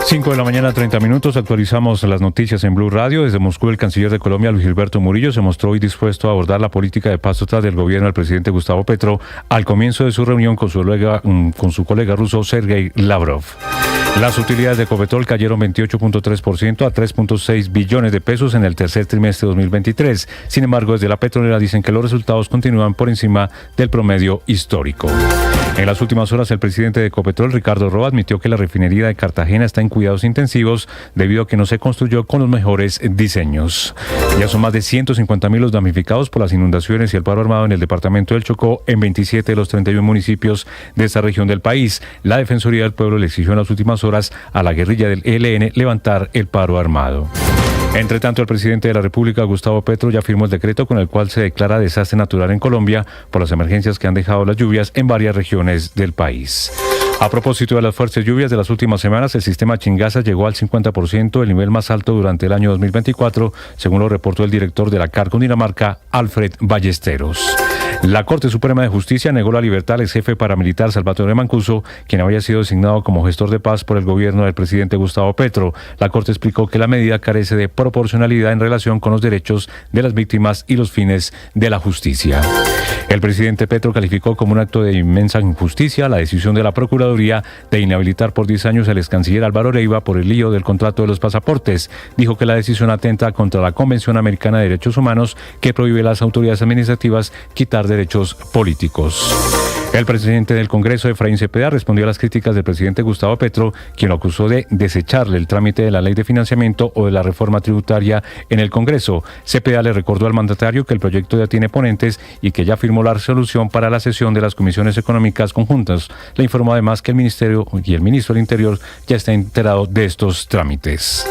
5 de la mañana, 30 minutos. Actualizamos las noticias en Blue Radio. Desde Moscú, el canciller de Colombia, Luis Gilberto Murillo, se mostró hoy dispuesto a abordar la política de paso atrás del gobierno del presidente Gustavo Petro al comienzo de su reunión con su colega ruso Sergei Lavrov. Las utilidades de Ecopetrol cayeron 28.3% a 3.6 billones de pesos en el tercer trimestre de 2023. Sin embargo, desde la petrolera dicen que los resultados continúan por encima del promedio histórico. En las últimas horas, el presidente de Ecopetrol, Ricardo Roa, admitió que la refinería de Cartagena está en cuidados intensivos debido a que no se construyó con los mejores diseños. Ya son más de 150.000 los damnificados por las inundaciones y el paro armado en el departamento del Chocó en 27 de los 31 municipios de esta región del país. La Defensoría del Pueblo le exigió en las últimas horas a la guerrilla del ELN levantar el paro armado. Entre tanto, el presidente de la República, Gustavo Petro, ya firmó el decreto con el cual se declara desastre natural en Colombia por las emergencias que han dejado las lluvias en varias regiones del país. A propósito de las fuertes lluvias de las últimas semanas, el sistema Chingaza llegó al 50%, el nivel más alto durante el año 2024, según lo reportó el director de la CAR Cundinamarca, Alfred Ballesteros. La Corte Suprema de Justicia negó la libertad al ex jefe paramilitar Salvatore Mancuso, quien había sido designado como gestor de paz por el gobierno del presidente Gustavo Petro. La Corte explicó que la medida carece de proporcionalidad en relación con los derechos de las víctimas y los fines de la justicia. El presidente Petro calificó como un acto de inmensa injusticia la decisión de la Procuraduría de inhabilitar por 10 años al ex canciller Álvaro Leiva por el lío del contrato de los pasaportes. Dijo que la decisión atenta contra la Convención Americana de Derechos Humanos, que prohíbe a las autoridades administrativas quitar derechos políticos. El presidente del Congreso, Efraín Cepeda, respondió a las críticas del presidente Gustavo Petro, quien lo acusó de desecharle el trámite de la ley de financiamiento o de la reforma tributaria en el Congreso. Cepeda le recordó al mandatario que el proyecto ya tiene ponentes y que ya firmó la resolución para la sesión de las comisiones económicas conjuntas. Le informó además que el ministerio y el ministro del Interior ya está enterado de estos trámites.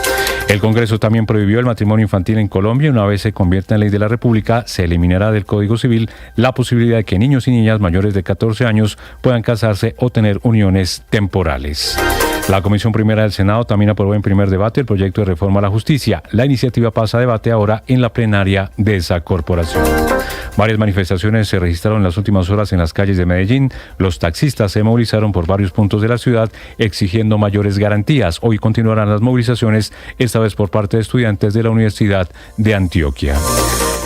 El Congreso también prohibió el matrimonio infantil en Colombia y una vez se convierta en ley de la República, se eliminará del Código Civil la posibilidad de que niños y niñas mayores de 14 años puedan casarse o tener uniones temporales. La Comisión Primera del Senado también aprobó en primer debate el proyecto de reforma a la justicia. La iniciativa pasa a debate ahora en la plenaria de esa corporación. Varias manifestaciones se registraron en las últimas horas en las calles de Medellín. Los taxistas se movilizaron por varios puntos de la ciudad exigiendo mayores garantías. Hoy continuarán las movilizaciones, esta vez por parte de estudiantes de la Universidad de Antioquia.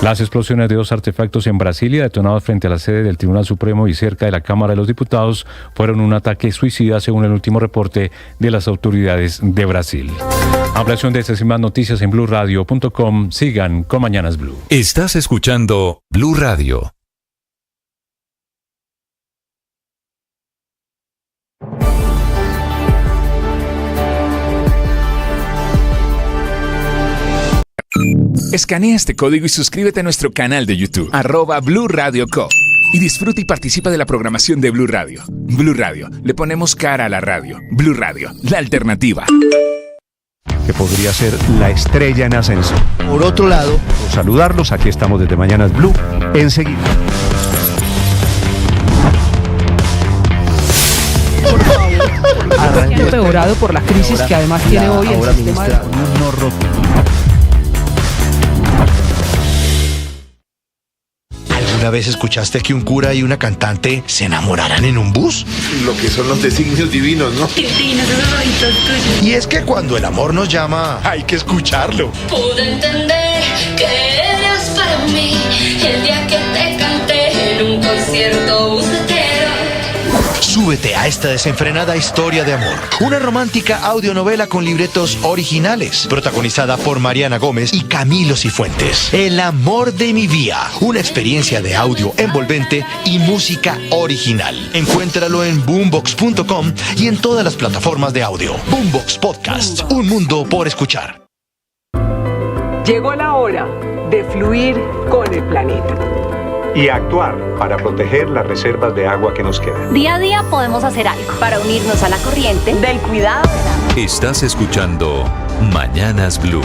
Las explosiones de 2 artefactos en Brasilia, detonados frente a la sede del Tribunal Supremo y cerca de la Cámara de los Diputados, fueron un ataque suicida, según el último reporte de las autoridades de Brasil. Ampliación de estas y más noticias en BlueRadio.com. Sigan con Mañanas Blue. Estás escuchando Blue Radio. Escanea este código y suscríbete a nuestro canal de YouTube, @Blue Radio Co. Y disfruta y participa de la programación de Blue Radio. Blue Radio, le ponemos cara a la radio. Blue Radio, la alternativa. Que podría ser la estrella en ascenso. Por otro lado, por saludarlos, aquí estamos desde Mañanas Blue, enseguida. Empeorado por la crisis que además tiene hoy el sistema de... ¿Alguna vez escuchaste que un cura y una cantante se enamoraran en un bus? Lo que son los designios divinos, ¿no? Divinos esos ojitos tuyos. Y es que cuando el amor nos llama, hay que escucharlo. Pude entender que eras para mí el día que te canté en un concierto bucetero. Súbete a esta desenfrenada historia de amor. Una romántica audionovela con libretos originales, protagonizada por Mariana Gómez y Camilo Cifuentes. El amor de mi vida. Una experiencia de audio envolvente y música original. Encuéntralo en boombox.com y en todas las plataformas de audio. Boombox Podcast. Un mundo por escuchar. Llegó la hora de fluir con el planeta. Y actuar para proteger las reservas de agua que nos quedan. Día a día podemos hacer algo para unirnos a la corriente del cuidado. Estás escuchando Mañanas Blue.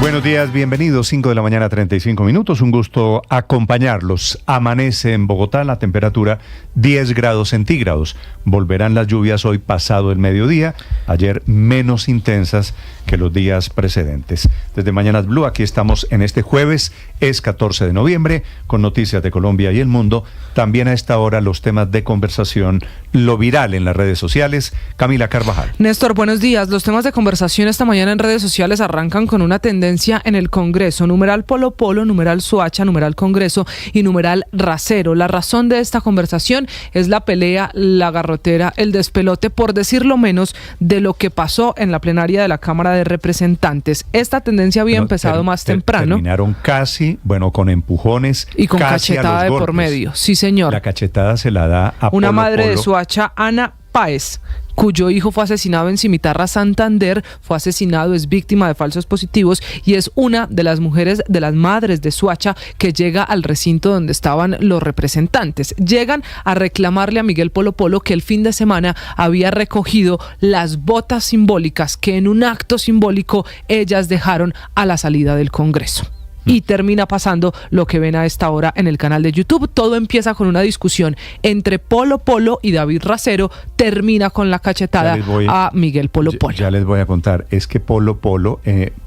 Buenos días, bienvenidos, 5 de la mañana, 35 minutos, un gusto acompañarlos. Amanece en Bogotá la temperatura 10 grados centígrados. Volverán las lluvias hoy pasado el mediodía, ayer menos intensas que los días precedentes. Desde Mañanas Blue, aquí estamos en este jueves, es 14 de noviembre, con noticias de Colombia y el mundo. También a esta hora los temas de conversación, lo viral en las redes sociales. Camila Carvajal. Néstor, buenos días. Los temas de conversación esta mañana en redes sociales arrancan con una tendencia en el Congreso. Numeral Polo Polo, numeral Soacha, numeral Congreso y numeral Rasero. La razón de esta conversación es la pelea, la garrotera, el despelote, por decirlo menos, de lo que pasó en la plenaria de la Cámara de Representantes. Esta tendencia había empezado más temprano. Terminaron casi, con empujones y con casi cachetada de por medio. Sí, señor. La cachetada se la da a una Polo madre Polo. de Soacha, Ana Páez, cuyo hijo fue asesinado en Cimitarra, Santander, fue asesinado, es víctima de falsos positivos y es una de las mujeres, de las madres de Soacha, que llega al recinto donde estaban los representantes. Llegan a reclamarle a Miguel Polo Polo que el fin de semana había recogido las botas simbólicas que en un acto simbólico ellas dejaron a la salida del Congreso. Y termina pasando lo que ven a esta hora en el canal de YouTube. Todo empieza con una discusión entre Polo Polo y David Rasero, termina con la cachetada a Miguel Polo Polo. Ya les voy a contar, es que Polo Polo,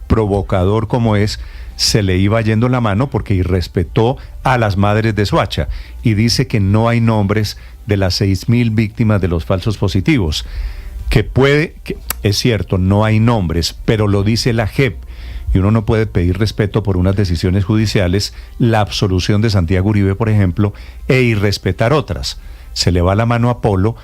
provocador como es, se le iba yendo la mano porque irrespetó a las madres de Soacha y dice que no hay nombres de las 6,000 víctimas de los falsos positivos. Que es cierto, no hay nombres, pero lo dice la JEP. Y uno no puede pedir respeto por unas decisiones judiciales, la absolución de Santiago Uribe, por ejemplo, e irrespetar otras. Se le va la mano a Polo,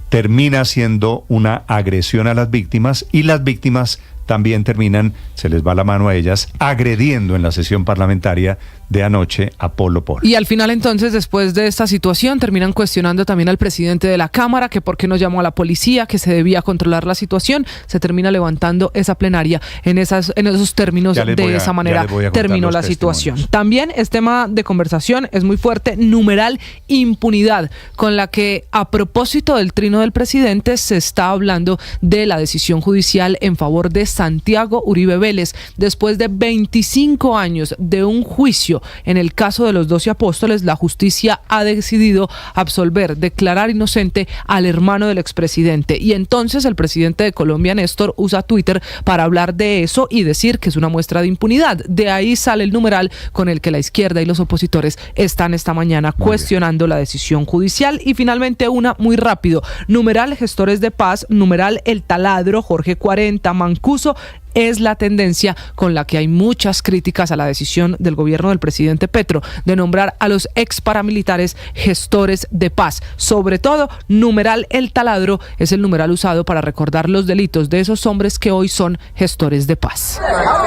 termina siendo una agresión a las víctimas y las víctimas también terminan, se les va la mano a ellas, agrediendo en la sesión parlamentaria de anoche a Polo Polo. Y al final entonces, después de esta situación, terminan cuestionando también al presidente de la Cámara, que por qué no llamó a la policía, que se debía controlar la situación. Se termina levantando esa plenaria en esos términos, de esa manera terminó la situación. También es tema de conversación, es muy fuerte, numeral impunidad, con la que a propósito del trino del presidente se está hablando de la decisión judicial en favor de Santiago Uribe Vélez, después de 25 años de un juicio en el caso de los 12 apóstoles. La justicia ha decidido absolver, declarar inocente al hermano del expresidente, y entonces el presidente de Colombia, Néstor, usa Twitter para hablar de eso y decir que es una muestra de impunidad. De ahí sale el numeral con el que la izquierda y los opositores están esta mañana cuestionando la decisión judicial. Y finalmente una muy rápido, numeral Gestores de Paz, numeral El Taladro, Jorge 40, Mancuso. Es la tendencia con la que hay muchas críticas a la decisión del gobierno del presidente Petro de nombrar a los ex paramilitares gestores de paz. Sobre todo, numeral El Taladro es el numeral usado para recordar los delitos de esos hombres que hoy son gestores de paz.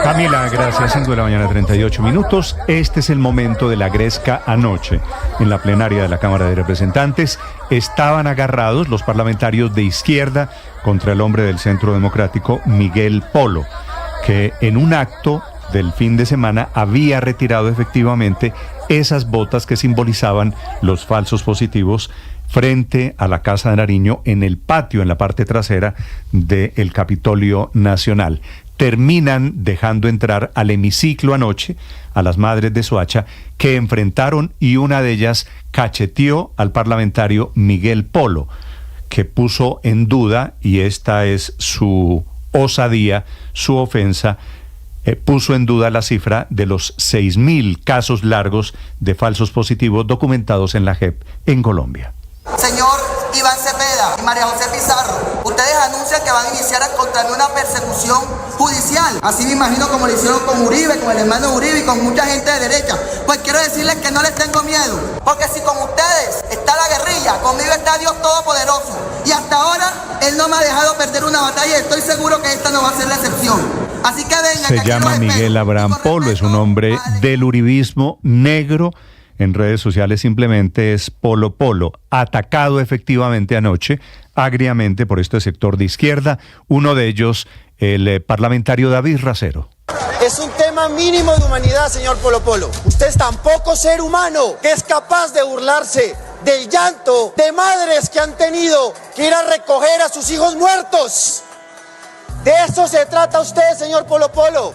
Camila, gracias. 5 de la mañana, 38 minutos. Este es el momento de la gresca anoche. En la plenaria de la Cámara de Representantes estaban agarrados los parlamentarios de izquierda contra el hombre del Centro Democrático, Miguel Polo, que en un acto del fin de semana había retirado efectivamente esas botas que simbolizaban los falsos positivos frente a la Casa de Nariño, en el patio, en la parte trasera del Capitolio Nacional. Terminan dejando entrar al hemiciclo anoche a las madres de Soacha, que enfrentaron, y una de ellas cacheteó al parlamentario Miguel Polo, que puso en duda, y esta es su osadía, su ofensa, puso en duda la cifra de los 6,000 casos largos de falsos positivos documentados en la JEP en Colombia. Señor Iván Cepeda y María José Pizarro, ustedes anuncian que van a iniciar contra mí una persecución judicial. Así me imagino como lo hicieron con Uribe, con el hermano Uribe y con mucha gente de derecha. Pues quiero decirles que no les tengo miedo, porque si con ustedes está la guerrilla, conmigo está Dios Todopoderoso. Y hasta ahora Él no me ha dejado perder una batalla y estoy seguro que esta no va a ser la excepción. Así que venga. Se llama Miguel Abraham Polo, es un hombre del uribismo negro. En redes sociales simplemente es Polo Polo, atacado efectivamente anoche, agriamente, por este sector de izquierda, uno de ellos, el parlamentario David Rasero. Es un tema mínimo de humanidad, señor Polo Polo. Usted es tan poco ser humano que es capaz de burlarse del llanto de madres que han tenido que ir a recoger a sus hijos muertos. De eso se trata usted, señor Polo Polo.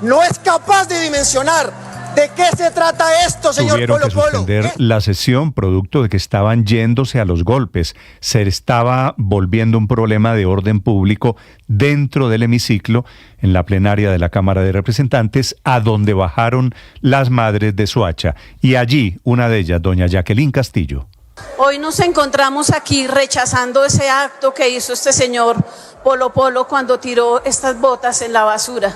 no es capaz de dimensionar ¿de qué se trata esto, señor Tuvieron Polo que Polo? suspender la sesión producto de que estaban yéndose a los golpes. Se estaba volviendo un problema de orden público dentro del hemiciclo en la plenaria de la Cámara de Representantes, a donde bajaron las madres de Soacha. Y allí, una de ellas, doña Jacqueline Castillo. Hoy nos encontramos aquí rechazando ese acto que hizo este señor Polo Polo cuando tiró estas botas en la basura.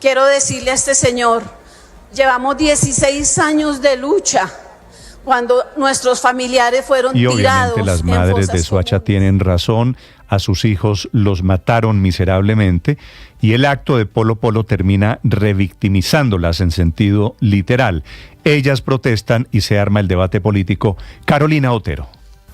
Quiero decirle a este señor, llevamos 16 años de lucha cuando nuestros familiares fueron tirados. Y obviamente las madres de Soacha tienen razón, a sus hijos los mataron miserablemente y el acto de Polo Polo termina revictimizándolas en sentido literal. Ellas protestan y se arma el debate político. Carolina Otero.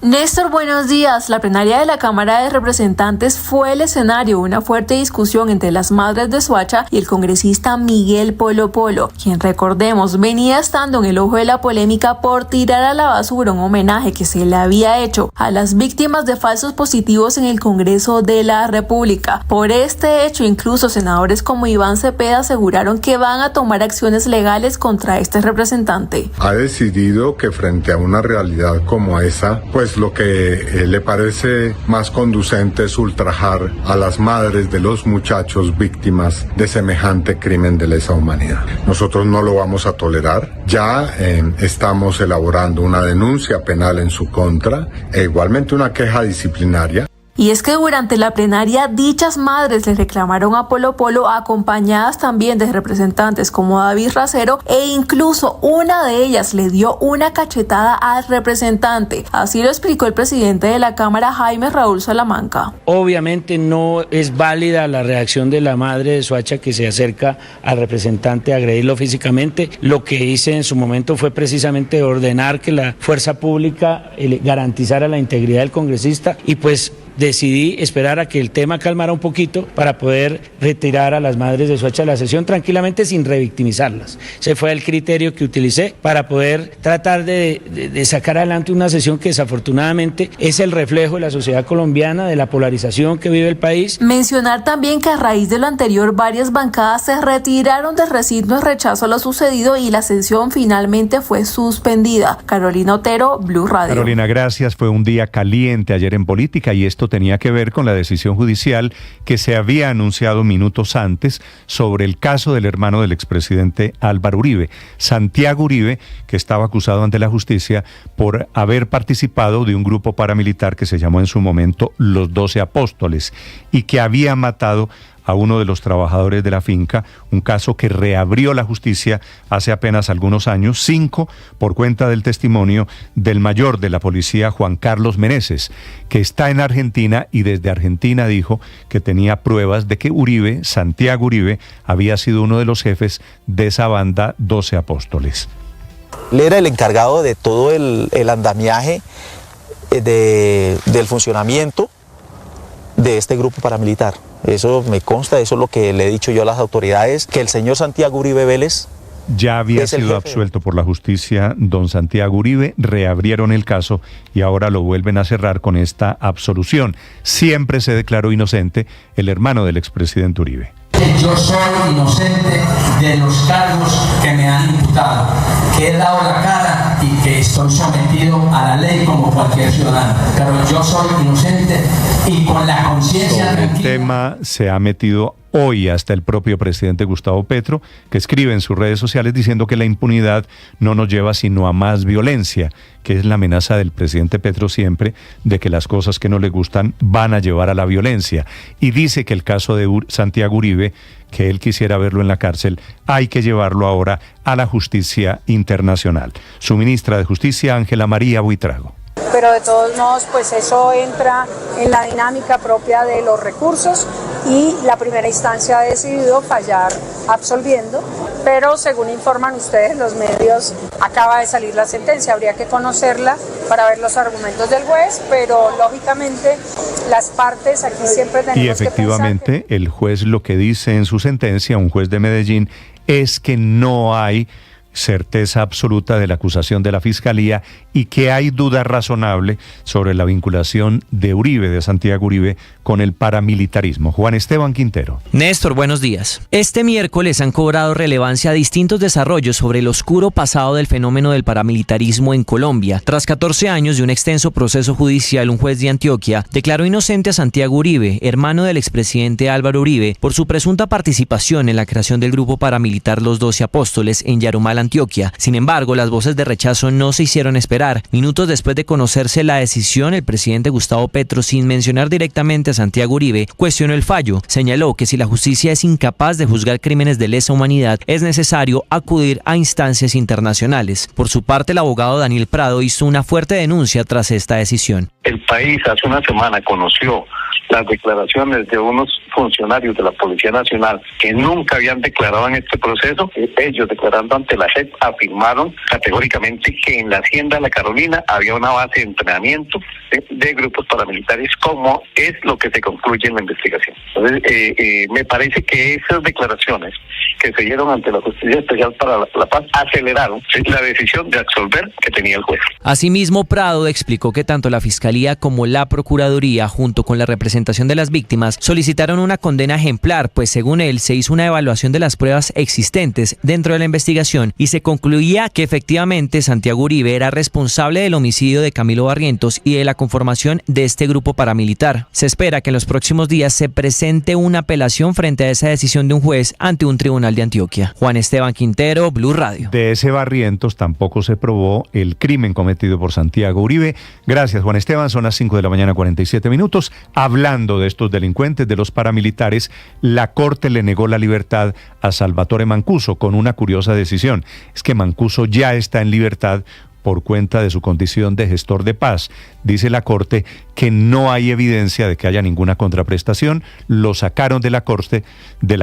Néstor, buenos días. La plenaria de la Cámara de Representantes fue el escenario de una fuerte discusión entre las madres de Soacha y el congresista Miguel Polo Polo, quien, recordemos, venía estando en el ojo de la polémica por tirar a la basura un homenaje que se le había hecho a las víctimas de falsos positivos en el Congreso de la República. Por este hecho, incluso senadores como Iván Cepeda aseguraron que van a tomar acciones legales contra este representante. Ha decidido que frente a una realidad como esa, pues lo que le parece más conducente es ultrajar a las madres de los muchachos víctimas de semejante crimen de lesa humanidad. Nosotros no lo vamos a tolerar. Ya estamos elaborando una denuncia penal en su contra e igualmente una queja disciplinaria. Y es que durante la plenaria dichas madres le reclamaron a Polo Polo, acompañadas también de representantes como David Racero, e incluso una de ellas le dio una cachetada al representante. Así lo explicó el presidente de la Cámara, Jaime Raúl Salamanca. Obviamente no es válida la reacción de la madre de Soacha que se acerca al representante a agredirlo físicamente. Lo que hice en su momento fue precisamente ordenar que la fuerza pública garantizara la integridad del congresista y pues decidí esperar a que el tema calmara un poquito para poder retirar a las madres de Soacha de la sesión tranquilamente sin revictimizarlas. Ese fue el criterio que utilicé para poder tratar de sacar adelante una sesión que desafortunadamente es el reflejo de la sociedad colombiana, de la polarización que vive el país. Mencionar también que a raíz de lo anterior varias bancadas se retiraron del recinto en rechazo a lo sucedido y la sesión finalmente fue suspendida. Carolina Otero, Blue Radio. Carolina, gracias. Fue un día caliente ayer en política y esto tenía que ver con la decisión judicial que se había anunciado minutos antes sobre el caso del hermano del expresidente Álvaro Uribe, Santiago Uribe, que estaba acusado ante la justicia por haber participado de un grupo paramilitar que se llamó en su momento Los 12 Apóstoles y que había matado a uno de los trabajadores de la finca, un caso que reabrió la justicia hace apenas algunos años, 5 por cuenta del testimonio del mayor de la policía, Juan Carlos Meneses, que está en Argentina y desde Argentina dijo que tenía pruebas de que Uribe, Santiago Uribe, había sido uno de los jefes de esa banda 12 Apóstoles. Él era el encargado de todo el andamiaje del funcionamiento de este grupo paramilitar. Eso me consta, eso es lo que le he dicho yo a las autoridades, que el señor Santiago Uribe Vélez ya había sido absuelto por la justicia don Santiago Uribe, reabrieron el caso y ahora lo vuelven a cerrar con esta absolución. Siempre se declaró inocente el hermano del expresidente Uribe. Yo soy inocente de los cargos que me han imputado, que he dado la cara y que estoy sometido a la ley como cualquier ciudadano. Pero yo soy inocente y con la conciencia tranquila. El tema se ha metido hoy hasta el propio presidente Gustavo Petro, que escribe en sus redes sociales diciendo que la impunidad no nos lleva sino a más violencia, que es la amenaza del presidente Petro siempre de que las cosas que no le gustan van a llevar a la violencia. Y dice que el caso de Santiago Uribe, que él quisiera verlo en la cárcel, hay que llevarlo ahora a la justicia internacional. Su ministra de Justicia, Ángela María Buitrago. Pero de todos modos, pues eso entra en la dinámica propia de los recursos y la primera instancia ha decidido fallar absolviendo, pero según informan ustedes, los medios, acaba de salir la sentencia, habría que conocerla para ver los argumentos del juez, pero lógicamente las partes aquí siempre tenemos que pensar. Y efectivamente, el juez lo que dice en su sentencia, un juez de Medellín, es que no hay certeza absoluta de la acusación de la Fiscalía y que hay duda razonable sobre la vinculación de Uribe, de Santiago Uribe, con el paramilitarismo. Juan Esteban Quintero. Néstor, buenos días. Este miércoles han cobrado relevancia distintos desarrollos sobre el oscuro pasado del fenómeno del paramilitarismo en Colombia. Tras 14 años de un extenso proceso judicial, un juez de Antioquia declaró inocente a Santiago Uribe, hermano del expresidente Álvaro Uribe, por su presunta participación en la creación del grupo paramilitar Los 12 Apóstoles en Yarumal, Antioquia. Sin embargo, las voces de rechazo no se hicieron esperar. Minutos después de conocerse la decisión, el presidente Gustavo Petro, sin mencionar directamente a Santiago Uribe, cuestionó el fallo. Señaló que si la justicia es incapaz de juzgar crímenes de lesa humanidad, es necesario acudir a instancias internacionales. Por su parte, el abogado Daniel Prado hizo una fuerte denuncia tras esta decisión. El país hace una semana conoció las declaraciones de unos funcionarios de la Policía Nacional que nunca habían declarado en este proceso. Ellos, declarando ante la JEP, afirmaron categóricamente que en la Hacienda de la Carolina había una base de entrenamiento de grupos paramilitares, como es lo que se concluye en la investigación. Entonces, me parece que esas declaraciones que se dieron ante la Justicia Especial para la Paz aceleraron la decisión de absolver que tenía el juez. Asimismo, Prado explicó que tanto la Fiscalía como la Procuraduría, junto con la representación de las víctimas, solicitaron una condena ejemplar, pues según él se hizo una evaluación de las pruebas existentes dentro de la investigación y se concluía que efectivamente Santiago Uribe era responsable del homicidio de Camilo Barrientos y de la conformación de este grupo paramilitar. Se espera que en los próximos días se presente una apelación frente a esa decisión de un juez ante un tribunal de Antioquia. Juan Esteban Quintero, Blue Radio. De ese Barrientos tampoco se probó el crimen cometido por Santiago Uribe. Gracias, Juan Esteban. Son las 5 de la mañana, 47 minutos. Hablando de estos delincuentes, de los paramilitares, la Corte le negó la libertad a Salvatore Mancuso con una curiosa decisión. Es que Mancuso ya está en libertad por cuenta de su condición de gestor de paz. Dice la Corte que no hay evidencia de que haya ninguna contraprestación. Lo sacaron de la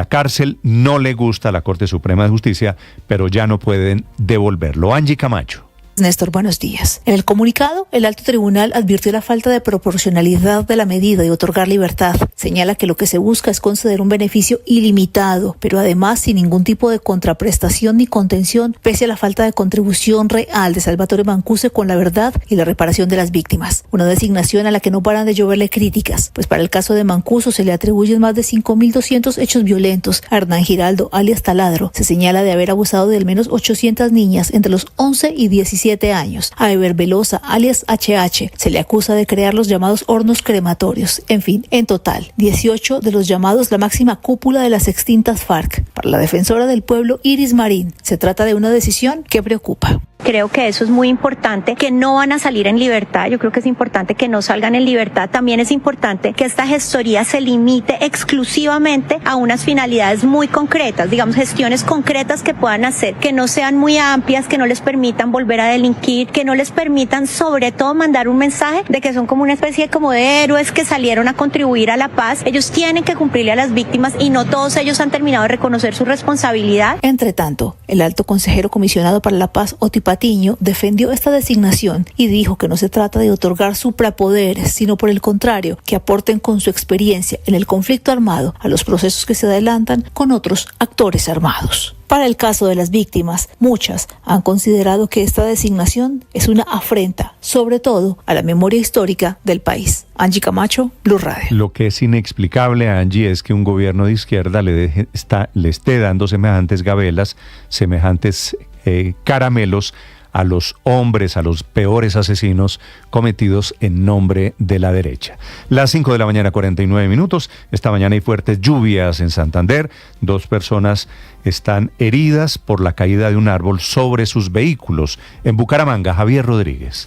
cárcel. No le gusta a la Corte Suprema de Justicia, pero ya no pueden devolverlo. Angie Camacho. Néstor, buenos días. En el comunicado, el alto tribunal advirtió la falta de proporcionalidad de la medida de otorgar libertad. Señala que lo que se busca es conceder un beneficio ilimitado, pero además sin ningún tipo de contraprestación ni contención, pese a la falta de contribución real de Salvatore Mancuso con la verdad y la reparación de las víctimas. Una designación a la que no paran de lloverle críticas, pues para el caso de Mancuso se le atribuyen más de 5.200 hechos violentos. A Hernán Giraldo, alias Taladro, se señala de haber abusado de al menos 800 niñas entre los 11 y 17 años. A Eber Velosa, alias HH, se le acusa de crear los llamados hornos crematorios. En fin, en total, 18 de los llamados la máxima cúpula de las extintas FARC. Para la defensora del pueblo, Iris Marín, se trata de una decisión que preocupa. Creo que eso es muy importante, que no van a salir en libertad. Yo creo que es importante que no salgan en libertad. También es importante que esta gestoría se limite exclusivamente a unas finalidades muy concretas, digamos, gestiones concretas que puedan hacer, que no sean muy amplias, que no les permitan volver a delinquir, que no les permitan sobre todo mandar un mensaje de que son como una especie como de héroes que salieron a contribuir a la paz. Ellos tienen que cumplirle a las víctimas y no todos ellos han terminado de reconocer su responsabilidad. Entre tanto, el alto consejero comisionado para la paz, Oti Patiño, defendió esta designación y dijo que no se trata de otorgar suprapoderes, sino por el contrario, que aporten con su experiencia en el conflicto armado a los procesos que se adelantan con otros actores armados. Para el caso de las víctimas, muchas han considerado que esta designación es una afrenta, sobre todo a la memoria histórica del país. Angie Camacho, Blue Radio. Lo que es inexplicable, Angie, es que un gobierno de izquierda le esté dando semejantes gabelas, semejantes caramelos a los hombres, a los peores asesinos cometidos en nombre de la derecha. Las 5 de la mañana, 49 minutos. Esta mañana hay fuertes lluvias en Santander. 2 personas están heridas por la caída de un árbol sobre sus vehículos. En Bucaramanga, Javier Rodríguez.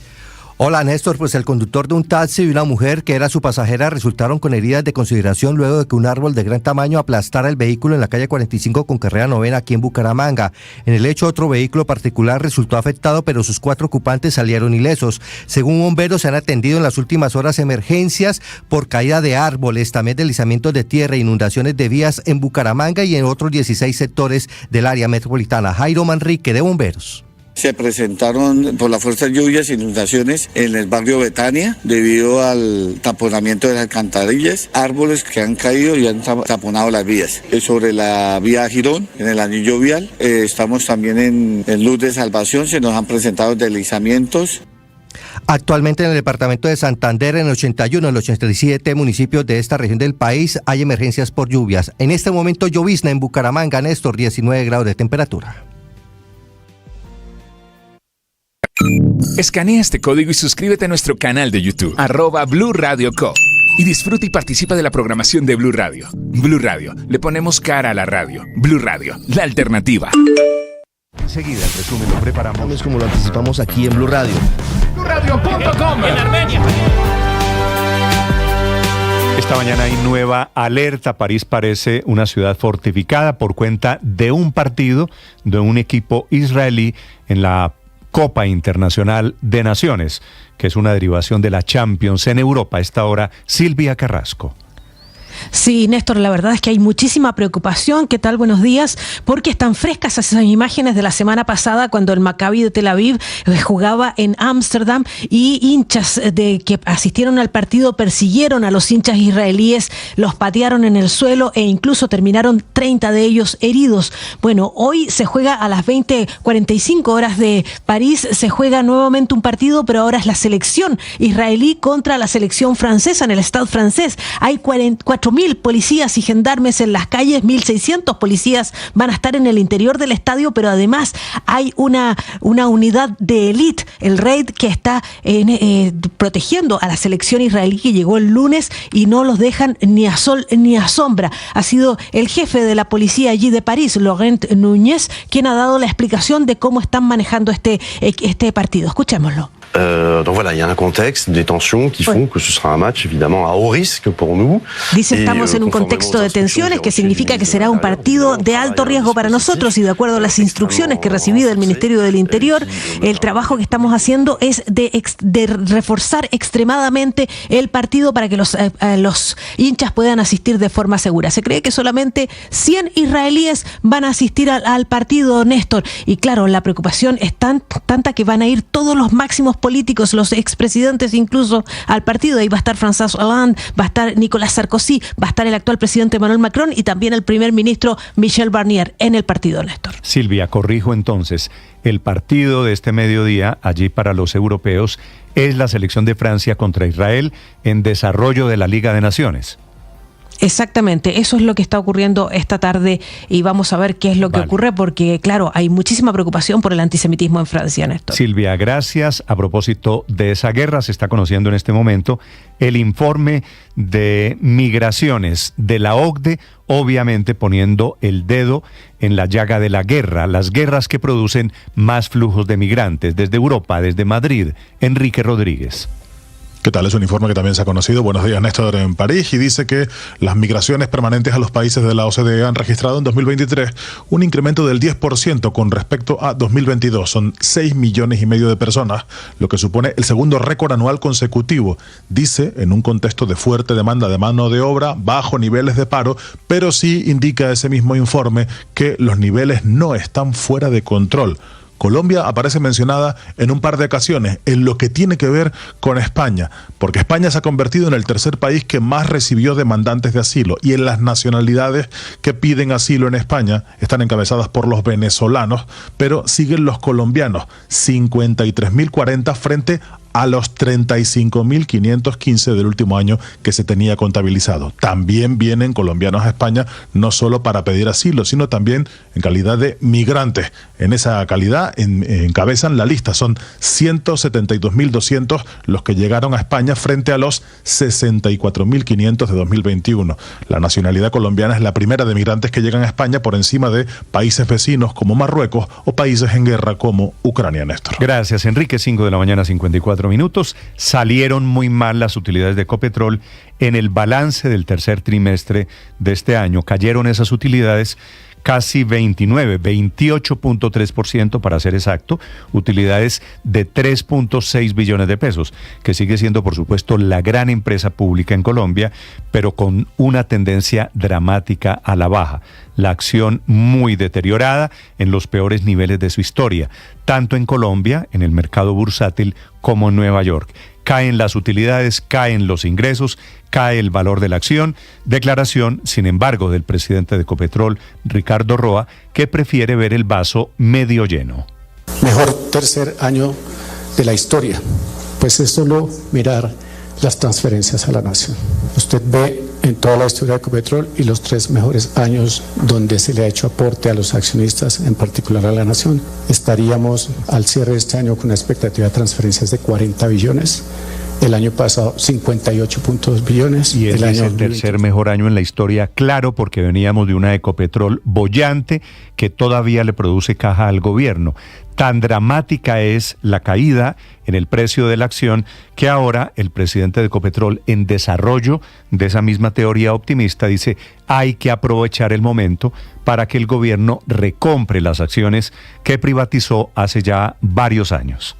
Hola Néstor, pues el conductor de un taxi y una mujer que era su pasajera resultaron con heridas de consideración luego de que un árbol de gran tamaño aplastara el vehículo en la calle 45 con carrera 9 aquí en Bucaramanga. En el hecho, otro vehículo particular resultó afectado, pero sus 4 ocupantes salieron ilesos. Según bomberos, se han atendido en las últimas horas emergencias por caída de árboles, también deslizamientos de tierra e inundaciones de vías en Bucaramanga y en otros 16 sectores del área metropolitana. Jairo Manrique, de Bomberos. se presentaron por las fuertes lluvias e inundaciones en el barrio Betania debido al taponamiento de las alcantarillas, árboles que han caído y han taponado las vías. Sobre la vía Girón, en el anillo vial, estamos también en luz de salvación, se nos han presentado deslizamientos. Actualmente en el departamento de Santander, en el 81, en los 87 municipios de esta región del país, hay emergencias por lluvias. En este momento llovizna en Bucaramanga, Néstor, 19 grados de temperatura. Escanea este código y suscríbete a nuestro canal de YouTube, @Blue Radio Co. Y disfruta y participa de la programación de Blue Radio. Blue Radio, le ponemos cara a la radio. Blue Radio, la alternativa. Enseguida el resumen lo preparamos como lo anticipamos aquí en Blue Radio. BlueRadio.com en Armenia. Esta mañana hay nueva alerta. París parece una ciudad fortificada por cuenta de un partido de un equipo israelí en la Copa Internacional de Naciones, que es una derivación de la Champions en Europa. A esta hora, Silvia Carrasco. Sí, Néstor, la verdad es que hay muchísima preocupación. ¿Qué tal? Buenos días. Porque están frescas esas imágenes de la semana pasada cuando el Maccabi de Tel Aviv jugaba en Ámsterdam y hinchas que asistieron al partido persiguieron a los hinchas israelíes, los patearon en el suelo e incluso terminaron 30 de ellos heridos. Bueno, hoy se juega a las 20:45 horas de París, se juega nuevamente un partido, pero ahora es la selección israelí contra la selección francesa en el Stade francés. Hay 4.000 policías y gendarmes en las calles, 1.600 policías van a estar en el interior del estadio, pero además hay una unidad de élite, el Raid, que está protegiendo a la selección israelí que llegó el lunes y no los dejan ni a sol ni a sombra. Ha sido el jefe de la policía allí de París, Laurent Nunez, quien ha dado la explicación de cómo están manejando este partido. Escuchémoslo. Donc voilà, il y a un contexte, des tensions qui font que ce sera un match évidemment à haut risque pour nous. Dice, estamos en un contexto de tensiones que significa que será un partido de alto riesgo para nosotros y de acuerdo a las instrucciones que recibí del Ministerio del Interior, el trabajo que estamos haciendo es de reforzar extremadamente el partido para que los hinchas puedan asistir de forma segura. Se cree que solamente 100 israelíes van a asistir al partido, Néstor, y claro, la preocupación es tanta que van a ir todos los máximos políticos, los expresidentes incluso al partido. Ahí va a estar François Hollande, va a estar Nicolas Sarkozy, va a estar el actual presidente Emmanuel Macron y también el primer ministro Michel Barnier en el partido, Néstor. Silvia, corrijo entonces, el partido de este mediodía, allí para los europeos, es la selección de Francia contra Israel en desarrollo de la Liga de Naciones. Exactamente, eso es lo que está ocurriendo esta tarde y vamos a ver qué es lo que ocurre porque, claro, hay muchísima preocupación por el antisemitismo en Francia, Néstor. Silvia, gracias. A propósito de esa guerra, se está conociendo en este momento el informe de migraciones de la OCDE, obviamente poniendo el dedo en la llaga de la guerra, las guerras que producen más flujos de migrantes desde Europa, desde Madrid. Enrique Rodríguez. ¿Qué tal? Es un informe que también se ha conocido. Buenos días, Néstor, en París, y dice que las migraciones permanentes a los países de la OCDE han registrado en 2023 un incremento del 10% con respecto a 2022. Son 6,5 millones de personas, lo que supone el segundo récord anual consecutivo. Dice, en un contexto de fuerte demanda de mano de obra, bajo niveles de paro, pero sí indica ese mismo informe que los niveles no están fuera de control. Colombia aparece mencionada en un par de ocasiones en lo que tiene que ver con España, porque España se ha convertido en el tercer país que más recibió demandantes de asilo y en las nacionalidades que piden asilo en España están encabezadas por los venezolanos, pero siguen los colombianos, 53.040 frente a los 35.515 del último año que se tenía contabilizado. También vienen colombianos a España no solo para pedir asilo, sino también en calidad de migrantes. En esa calidad encabezan la lista. Son 172.200 los que llegaron a España frente a los 64.500 de 2021. La nacionalidad colombiana es la primera de migrantes que llegan a España por encima de países vecinos como Marruecos o países en guerra como Ucrania, Néstor. Gracias, Enrique. 5 de la mañana, 54 minutos. Salieron muy mal las utilidades de Ecopetrol en el balance del tercer trimestre de este año. Cayeron esas utilidades casi 28.3% para ser exacto, utilidades de 3.6 billones de pesos, que sigue siendo por supuesto la gran empresa pública en Colombia, pero con una tendencia dramática a la baja. La acción muy deteriorada en los peores niveles de su historia, tanto en Colombia, en el mercado bursátil, como en Nueva York. Caen las utilidades, caen los ingresos, cae el valor de la acción. Declaración, sin embargo, del presidente de Ecopetrol, Ricardo Roa, que prefiere ver el vaso medio lleno. Mejor tercer año de la historia, pues es solo mirar las transferencias a la nación. Usted ve en toda la historia de Ecopetrol y los 3 mejores años donde se le ha hecho aporte a los accionistas, en particular a la nación. Estaríamos al cierre de este año con una expectativa de transferencias de 40 billones. El año pasado 58.2 billones. Y el año es el tercer mejor año en la historia, claro, porque veníamos de una Ecopetrol boyante que todavía le produce caja al gobierno. Tan dramática es la caída en el precio de la acción que ahora el presidente de Ecopetrol, en desarrollo de esa misma teoría optimista, dice: hay que aprovechar el momento para que el gobierno recompre las acciones que privatizó hace ya varios años.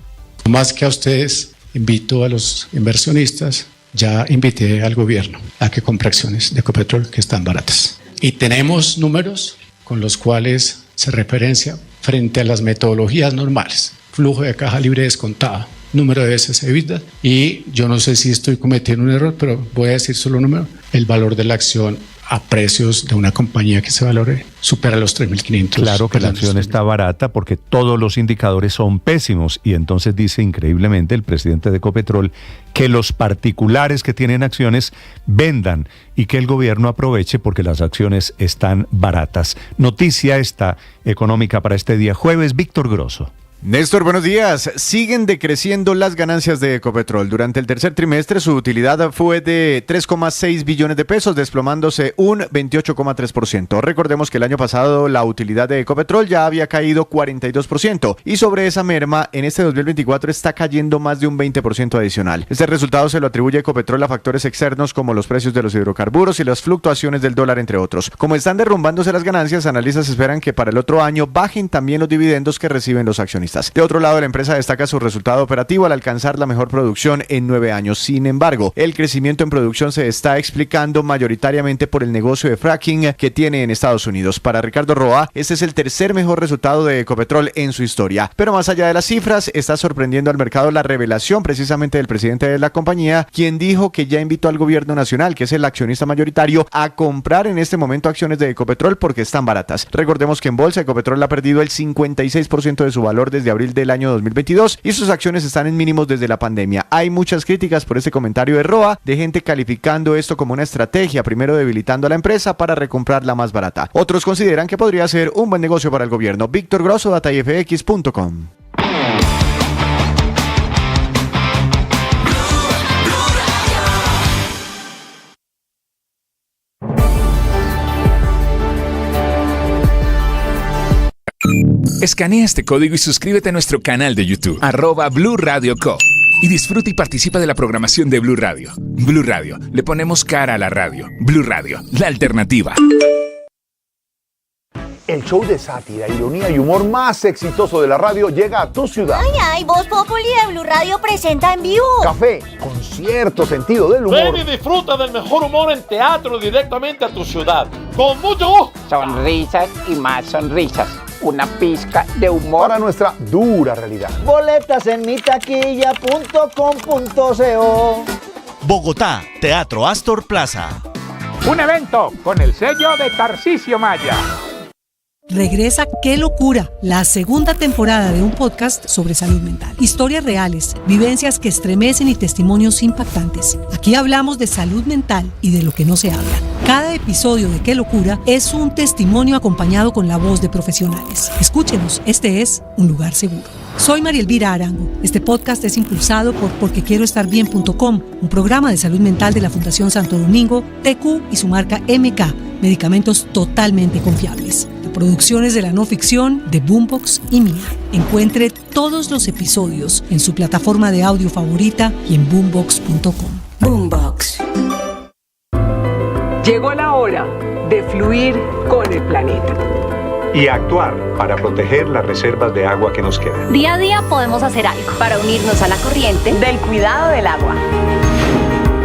Más que a ustedes, invito a los inversionistas, ya invité al gobierno a que compre acciones de Ecopetrol que están baratas. Y tenemos números con los cuales se referencia frente a las metodologías normales. Flujo de caja libre descontada, número de veces EBITDA, y yo no sé si estoy cometiendo un error, pero voy a decir solo un número: el valor de la acción a precios de una compañía que se valore supera los 3.500. Claro que la acción está barata porque todos los indicadores son pésimos, y entonces dice increíblemente el presidente de Ecopetrol que los particulares que tienen acciones vendan y que el gobierno aproveche porque las acciones están baratas. Noticia esta económica para este día jueves, Víctor Grosso. Néstor, buenos días. Siguen decreciendo las ganancias de Ecopetrol. Durante el tercer trimestre su utilidad fue de 3,6 billones de pesos, desplomándose un 28,3%. Recordemos que el año pasado la utilidad de Ecopetrol ya había caído 42% y sobre esa merma en este 2024 está cayendo más de un 20% adicional. Este resultado se lo atribuye Ecopetrol a factores externos como los precios de los hidrocarburos y las fluctuaciones del dólar, entre otros. Como están derrumbándose las ganancias, analistas esperan que para el otro año bajen también los dividendos que reciben los accionistas. De otro lado, la empresa destaca su resultado operativo al alcanzar la mejor producción en 9 años. Sin embargo, el crecimiento en producción se está explicando mayoritariamente por el negocio de fracking que tiene en Estados Unidos. Para Ricardo Roa, este es el tercer mejor resultado de Ecopetrol en su historia. Pero más allá de las cifras, está sorprendiendo al mercado la revelación precisamente del presidente de la compañía, quien dijo que ya invitó al gobierno nacional, que es el accionista mayoritario, a comprar en este momento acciones de Ecopetrol porque están baratas. Recordemos que en bolsa Ecopetrol ha perdido el 56% de su valor desde abril del año 2022 y sus acciones están en mínimos desde la pandemia. Hay muchas críticas por este comentario de Roa, de gente calificando esto como una estrategia, primero debilitando a la empresa para recomprarla más barata. Otros consideran que podría ser un buen negocio para el gobierno. Víctor Grosso, datafx.com. Escanea este código y suscríbete a nuestro canal de YouTube, @Blue Radio Co. Y disfruta y participa de la programación de Blue Radio. Blue Radio, le ponemos cara a la radio. Blue Radio, la alternativa. El show de sátira, ironía y humor más exitoso de la radio llega a tu ciudad. Ay, Voz Populi de Blue Radio presenta en vivo. Café, con cierto sentido del humor. Ven y disfruta del mejor humor en teatro directamente a tu ciudad. Con mucho gusto. Sonrisas y más sonrisas. Una pizca de humor para nuestra dura realidad. Boletas en mitaquilla.com.co. Bogotá, Teatro Astor Plaza. Un evento con el sello de Tarcisio Maya. Regresa ¡Qué locura!, la segunda temporada de un podcast sobre salud mental. Historias reales, vivencias que estremecen y testimonios impactantes. Aquí hablamos de salud mental y de lo que no se habla. Cada episodio de ¡Qué locura! Es un testimonio acompañado con la voz de profesionales. Escúchenos, este es un lugar seguro. Soy María Elvira Arango. Este podcast es impulsado por porquequieroestarbien.com, un programa de salud mental de la Fundación Santo Domingo, TQ y su marca MK, medicamentos totalmente confiables. Producciones de la no ficción de Boombox y mía. Encuentre todos los episodios en su plataforma de audio favorita y en boombox.com. Boombox. Llegó la hora de fluir con el planeta. y actuar para proteger las reservas de agua que nos quedan. Día a día podemos hacer algo para unirnos a la corriente del cuidado del agua.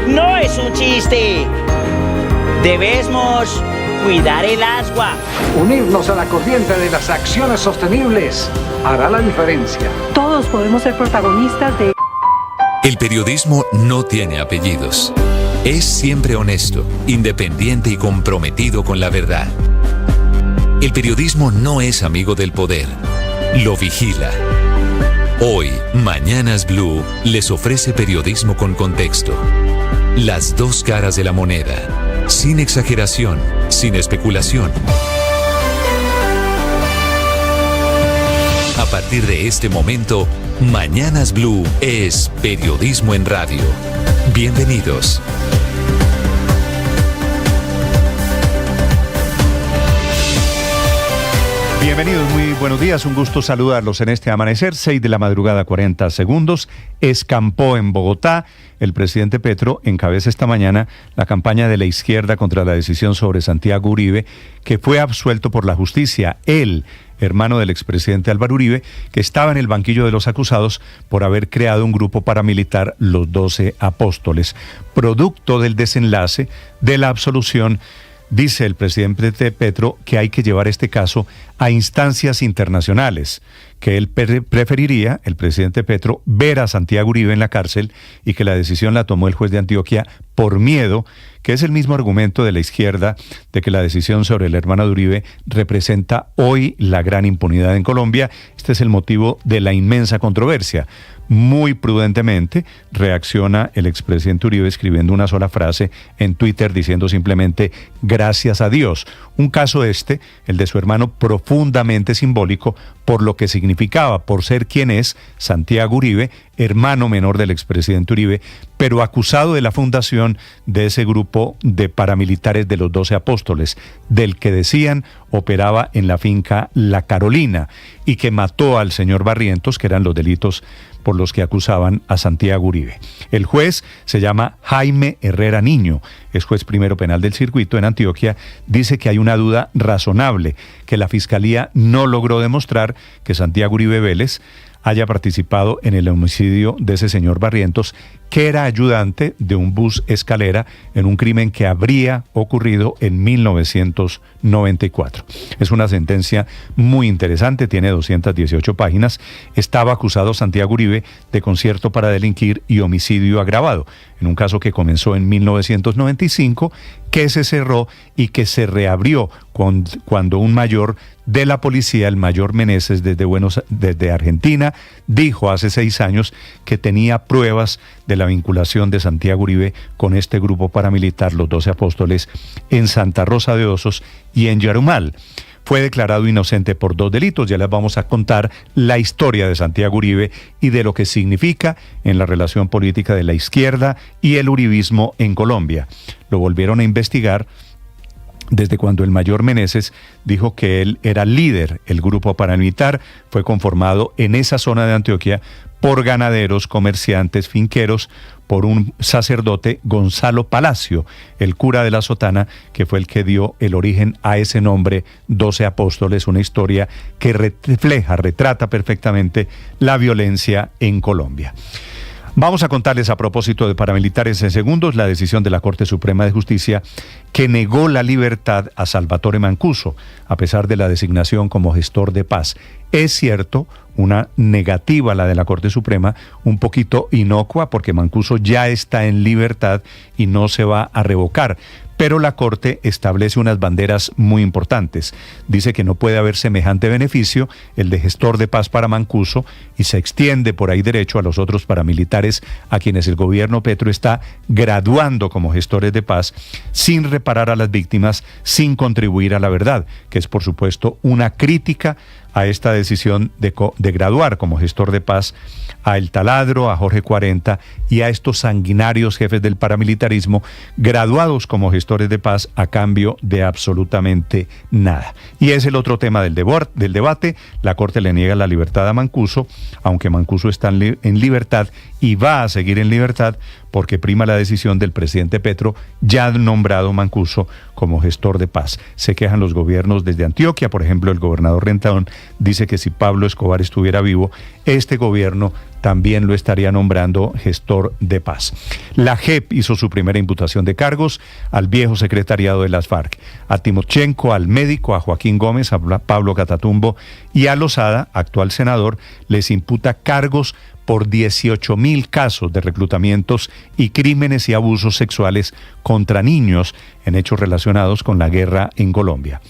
No es un chiste. Debemos cuidar el agua. Unirnos a la corriente de las acciones sostenibles hará la diferencia. Todos podemos ser protagonistas de... El periodismo no tiene apellidos. Es siempre honesto, independiente y comprometido con la verdad. El periodismo no es amigo del poder. Lo vigila. Hoy, Mañanas Blue les ofrece periodismo con contexto. Las dos caras de la moneda. Sin exageración, sin especulación. A partir de este momento, Mañanas Blue es periodismo en radio. Bienvenidos. Bienvenidos, muy buenos días, un gusto saludarlos en este amanecer, 6 de la madrugada, 40 segundos. Escampó en Bogotá. El presidente Petro encabeza esta mañana la campaña de la izquierda contra la decisión sobre Santiago Uribe, que fue absuelto por la justicia. Él, hermano del expresidente Álvaro Uribe, que estaba en el banquillo de los acusados por haber creado un grupo paramilitar, los 12 Apóstoles. Producto del desenlace de la absolución, dice el presidente Petro que hay que llevar este caso a instancias internacionales, que él preferiría, el presidente Petro, ver a Santiago Uribe en la cárcel y que la decisión la tomó el juez de Antioquia por miedo, que es el mismo argumento de la izquierda de que la decisión sobre el hermano de Uribe representa hoy la gran impunidad en Colombia. Este es el motivo de la inmensa controversia. Muy prudentemente reacciona el expresidente Uribe escribiendo una sola frase en Twitter diciendo simplemente gracias a Dios. Un caso este, el de su hermano, profundamente simbólico por lo que significaba, por ser quien es Santiago Uribe, hermano menor del expresidente Uribe, pero acusado de la fundación de ese grupo de paramilitares de los 12 Apóstoles, del que decían operaba en la finca La Carolina y que mató al señor Barrientos, que eran los delitos por los que acusaban a Santiago Uribe. El juez se llama Jaime Herrera Niño, es juez primero penal del circuito en Antioquia, dice que hay una duda razonable, que la Fiscalía no logró demostrar que Santiago Uribe Vélez haya participado en el homicidio de ese señor Barrientos, que era ayudante de un bus escalera en un crimen que habría ocurrido en 1994. Es una sentencia muy interesante, tiene 218 páginas. Estaba acusado Santiago Uribe de concierto para delinquir y homicidio agravado, en un caso que comenzó en 1995, que se cerró y que se reabrió cuando un mayor de la policía, el mayor Meneses desde Argentina, dijo hace 6 años que tenía pruebas de la vinculación de Santiago Uribe con este grupo paramilitar, los 12 Apóstoles, en Santa Rosa de Osos y en Yarumal. Fue declarado inocente por 2 delitos. Ya les vamos a contar la historia de Santiago Uribe y de lo que significa en la relación política de la izquierda y el uribismo en Colombia. Lo volvieron a investigar desde cuando el mayor Meneses dijo que él era líder. El grupo paramilitar fue conformado en esa zona de Antioquia por ganaderos, comerciantes, finqueros, por un sacerdote, Gonzalo Palacio, el cura de la Sotana, que fue el que dio el origen a ese nombre, 12 Apóstoles, una historia que retrata perfectamente la violencia en Colombia. Vamos a contarles a propósito de paramilitares en segundos la decisión de la Corte Suprema de Justicia que negó la libertad a Salvatore Mancuso, a pesar de la designación como gestor de paz. Es cierto, una negativa la de la Corte Suprema, un poquito inocua porque Mancuso ya está en libertad y no se va a revocar. Pero la Corte establece unas banderas muy importantes. Dice que no puede haber semejante beneficio, el de gestor de paz para Mancuso, y se extiende por ahí derecho a los otros paramilitares a quienes el gobierno Petro está graduando como gestores de paz, sin reparar a las víctimas, sin contribuir a la verdad, que es por supuesto una crítica a esta decisión de graduar como gestor de paz a El Taladro, a Jorge 40 y a estos sanguinarios jefes del paramilitarismo graduados como gestores de paz a cambio de absolutamente nada. Y es el otro tema del debate. La Corte le niega la libertad a Mancuso, aunque Mancuso está en libertad y va a seguir en libertad porque prima la decisión del presidente Petro, ya nombrado Mancuso como gestor de paz. Se quejan los gobiernos desde Antioquia, por ejemplo, el gobernador Rentón dice que si Pablo Escobar estuviera vivo, este gobierno también lo estaría nombrando gestor de paz. La JEP hizo su primera imputación de cargos al viejo secretariado de las FARC, a Timochenko, al médico, a Joaquín Gómez, a Pablo Catatumbo y a Lozada, actual senador, les imputa cargos por 18.000 casos de reclutamientos y crímenes y abusos sexuales contra niños en hechos relacionados con la guerra en Colombia.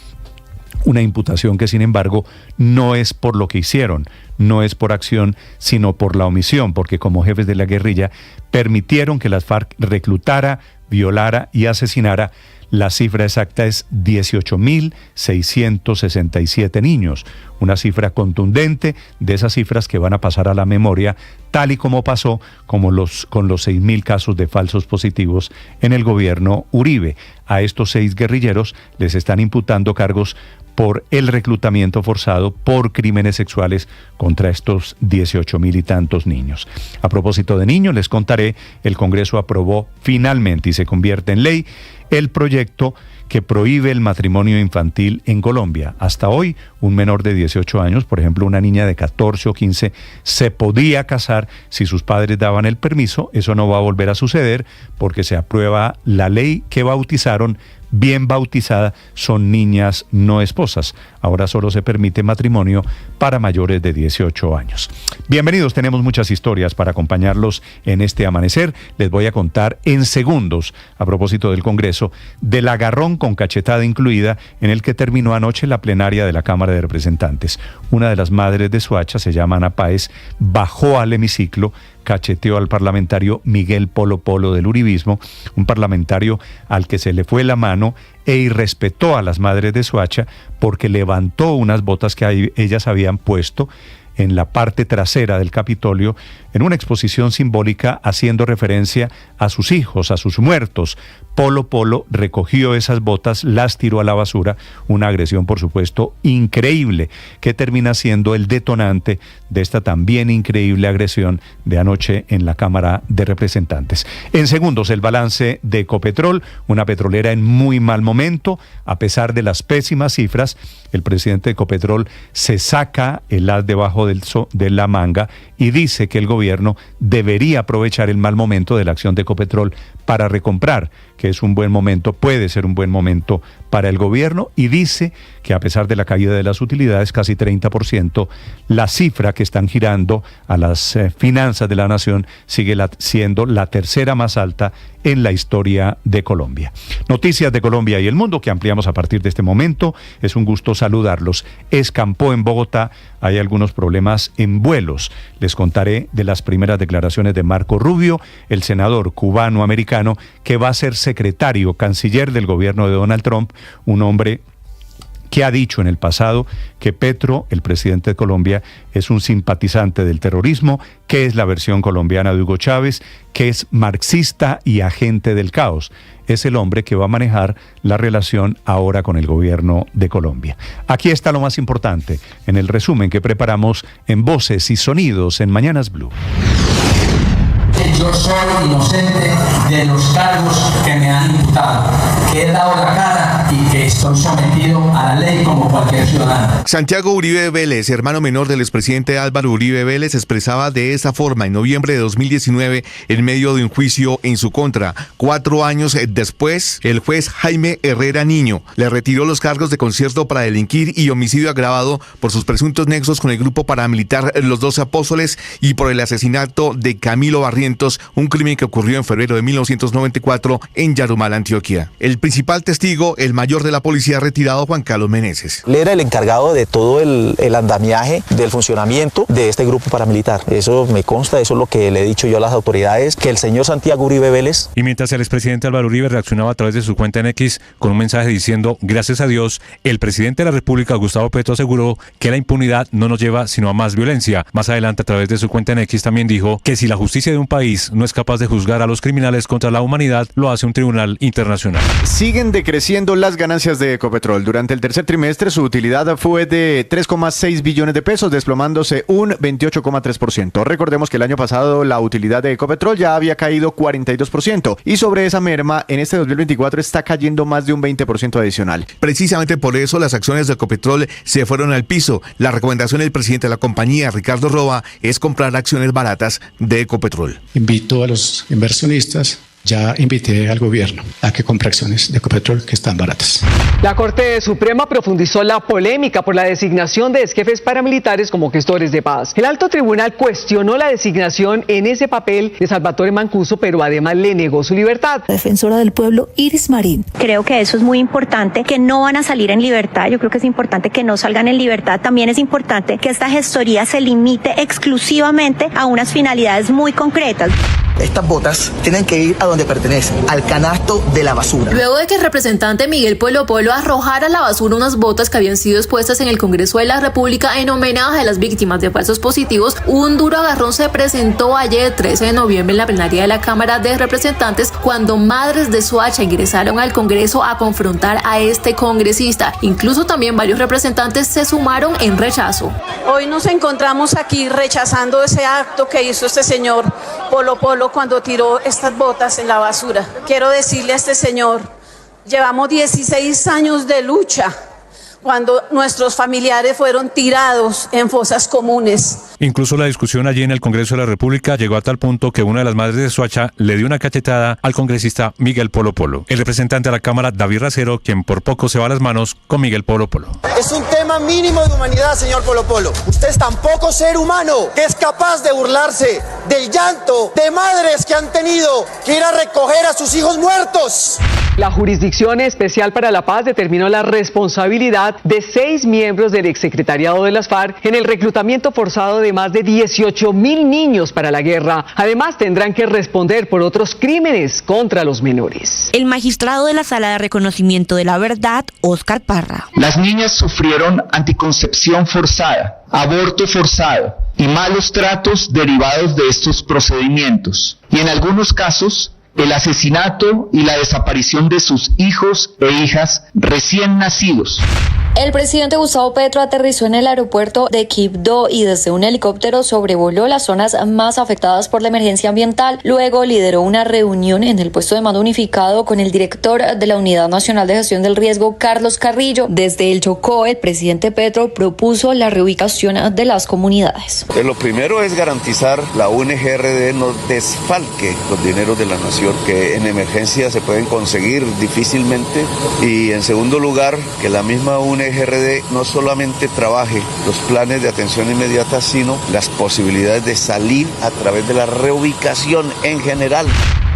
Una imputación que, sin embargo, no es por lo que hicieron, no es por acción, sino por la omisión, porque como jefes de la guerrilla permitieron que las FARC reclutara, violara y asesinara. La cifra exacta es 18.667 niños, una cifra contundente de esas cifras que van a pasar a la memoria, tal y como pasó con los 6.000 casos de falsos positivos en el gobierno Uribe. A estos 6 guerrilleros les están imputando cargos por el reclutamiento forzado, por crímenes sexuales contra estos 18.000 y tantos niños. A propósito de niños, les contaré, el Congreso aprobó finalmente y se convierte en ley el proyecto que prohíbe el matrimonio infantil en Colombia. Hasta hoy, un menor de 18 años, por ejemplo, una niña de 14 o 15, se podía casar si sus padres daban el permiso. Eso no va a volver a suceder porque se aprueba la ley que bautizaron bien bautizada, son niñas no esposas. Ahora solo se permite matrimonio para mayores de 18 años. Bienvenidos, tenemos muchas historias para acompañarlos en este amanecer. Les voy a contar en segundos, a propósito del Congreso, del agarrón con cachetada incluida en el que terminó anoche la plenaria de la Cámara de Representantes. Una de las madres de Soacha, se llama Ana Páez, bajó al hemiciclo, cacheteó al parlamentario Miguel Polo Polo del uribismo, un parlamentario al que se le fue la mano e irrespetó a las madres de Soacha porque levantó unas botas que ellas habían puesto en la parte trasera del Capitolio en una exposición simbólica haciendo referencia a sus hijos, a sus muertos. Polo Polo recogió esas botas, las tiró a la basura, una agresión, por supuesto, increíble, que termina siendo el detonante de esta también increíble agresión de anoche en la Cámara de Representantes. En segundos, el balance de Ecopetrol, una petrolera en muy mal momento, a pesar de las pésimas cifras. El presidente de Ecopetrol se saca el as debajo de la manga y dice que el gobierno debería aprovechar el mal momento de la acción de Ecopetrol para recomprar, que es un buen momento, puede ser un buen momento para el gobierno, y dice que a pesar de la caída de las utilidades, casi 30%, la cifra que están girando a las finanzas de la nación sigue siendo la tercera más alta en la historia de Colombia. Noticias de Colombia y el mundo que ampliamos a partir de este momento. Es un gusto saludarlos. Escampó en Bogotá, hay algunos problemas en vuelos. Les contaré de las primeras declaraciones de Marco Rubio, el senador cubano-americano que va a ser secretario, canciller del gobierno de Donald Trump, un hombre que ha dicho en el pasado que Petro, el presidente de Colombia, es un simpatizante del terrorismo, que es la versión colombiana de Hugo Chávez, que es marxista y agente del caos. Es el hombre que va a manejar la relación ahora con el gobierno de Colombia. Aquí está lo más importante en el resumen que preparamos en Voces y Sonidos en Mañanas Blue. Yo soy inocente de los cargos que me han imputado, que he dado la cara y que estoy sometido a la ley como cualquier ciudadano. Santiago Uribe Vélez, hermano menor del expresidente Álvaro Uribe Vélez, expresaba de esa forma en noviembre de 2019 en medio de un juicio en su contra. 4 años después, el juez Jaime Herrera Niño le retiró los cargos de concierto para delinquir y homicidio agravado por sus presuntos nexos con el grupo paramilitar Los 12 Apóstoles y por el asesinato de Camilo Barrientos, un crimen que ocurrió en febrero de 1994 en Yarumal, Antioquia. El principal testigo, el mayor de la policía retirado, Juan Carlos Meneses. Él era el encargado de todo el andamiaje del funcionamiento de este grupo paramilitar. Eso me consta, eso es lo que le he dicho yo a las autoridades, que el señor Santiago Uribe Vélez. Y mientras el expresidente Álvaro Uribe reaccionaba a través de su cuenta en X con un mensaje diciendo: gracias a Dios, el presidente de la República, Gustavo Petro, aseguró que la impunidad no nos lleva sino a más violencia. Más adelante, a través de su cuenta en X, también dijo que si la justicia de un país juez no es capaz de juzgar a los criminales contra la humanidad, lo hace un tribunal internacional. Siguen decreciendo las ganancias de Ecopetrol. Durante el tercer trimestre su utilidad fue de 3,6 billones de pesos, desplomándose un 28,3%. Recordemos que el año pasado la utilidad de Ecopetrol ya había caído 42% y sobre esa merma en este 2024 está cayendo más de un 20% adicional. Precisamente por eso las acciones de Ecopetrol se fueron al piso. La recomendación del presidente de la compañía, Ricardo Roa, es comprar acciones baratas de Ecopetrol. Invito a los inversionistas, ya invité al gobierno a que compre acciones de Ecopetrol que están baratas. La Corte Suprema profundizó la polémica por la designación de exjefes paramilitares como gestores de paz. El alto tribunal cuestionó la designación en ese papel de Salvatore Mancuso, pero además le negó su libertad. Defensora del pueblo, Iris Marín. Creo que eso es muy importante, que no van a salir en libertad. Yo creo que es importante que no salgan en libertad. También es importante que esta gestoría se limite exclusivamente a unas finalidades muy concretas. Estas botas tienen que ir a donde pertenecen, al canasto de la basura. Luego de que el representante Miguel Polo Polo arrojara a la basura unas botas que habían sido expuestas en el Congreso de la República en homenaje a las víctimas de falsos positivos, un duro agarrón se presentó ayer 13 de noviembre en la plenaria de la Cámara de Representantes cuando madres de Soacha ingresaron al Congreso a confrontar a este congresista. Incluso también varios representantes se sumaron en rechazo. Hoy nos encontramos aquí rechazando ese acto que hizo este señor Polo Polo cuando tiró estas botas en la basura. Quiero decirle a este señor, llevamos 16 años de lucha cuando nuestros familiares fueron tirados en fosas comunes. Incluso la discusión allí en el Congreso de la República llegó a tal punto que una de las madres de Soacha le dio una cachetada al congresista Miguel Polo Polo. El representante de la Cámara, David Racero, quien por poco se va a las manos con Miguel Polo Polo. Es un tema mínimo de humanidad, señor Polo Polo. Usted es tan poco ser humano que es capaz de burlarse del llanto de madres que han tenido que ir a recoger a sus hijos muertos. La Jurisdicción Especial para la Paz determinó la responsabilidad de 6 miembros del exsecretariado de las FARC en el reclutamiento forzado de más de 18,000 niños para la guerra. Además, tendrán que responder por otros crímenes contra los menores. El magistrado de la Sala de Reconocimiento de la Verdad, Óscar Parra. Las niñas sufrieron anticoncepción forzada, aborto forzado y malos tratos derivados de estos procedimientos. Y en algunos casos, el asesinato y la desaparición de sus hijos e hijas recién nacidos. El presidente Gustavo Petro aterrizó en el aeropuerto de Quibdó y desde un helicóptero sobrevoló las zonas más afectadas por la emergencia ambiental. Luego lideró una reunión en el puesto de mando unificado con el director de la Unidad Nacional de Gestión del Riesgo, Carlos Carrillo. Desde el Chocó, el presidente Petro propuso la reubicación de las comunidades. Lo primero es garantizar la UNGRD no desfalque los dineros de la nación, que en emergencia se pueden conseguir difícilmente, y en segundo lugar, que la misma UNGRD no solamente trabaje los planes de atención inmediata, sino las posibilidades de salir a través de la reubicación en general.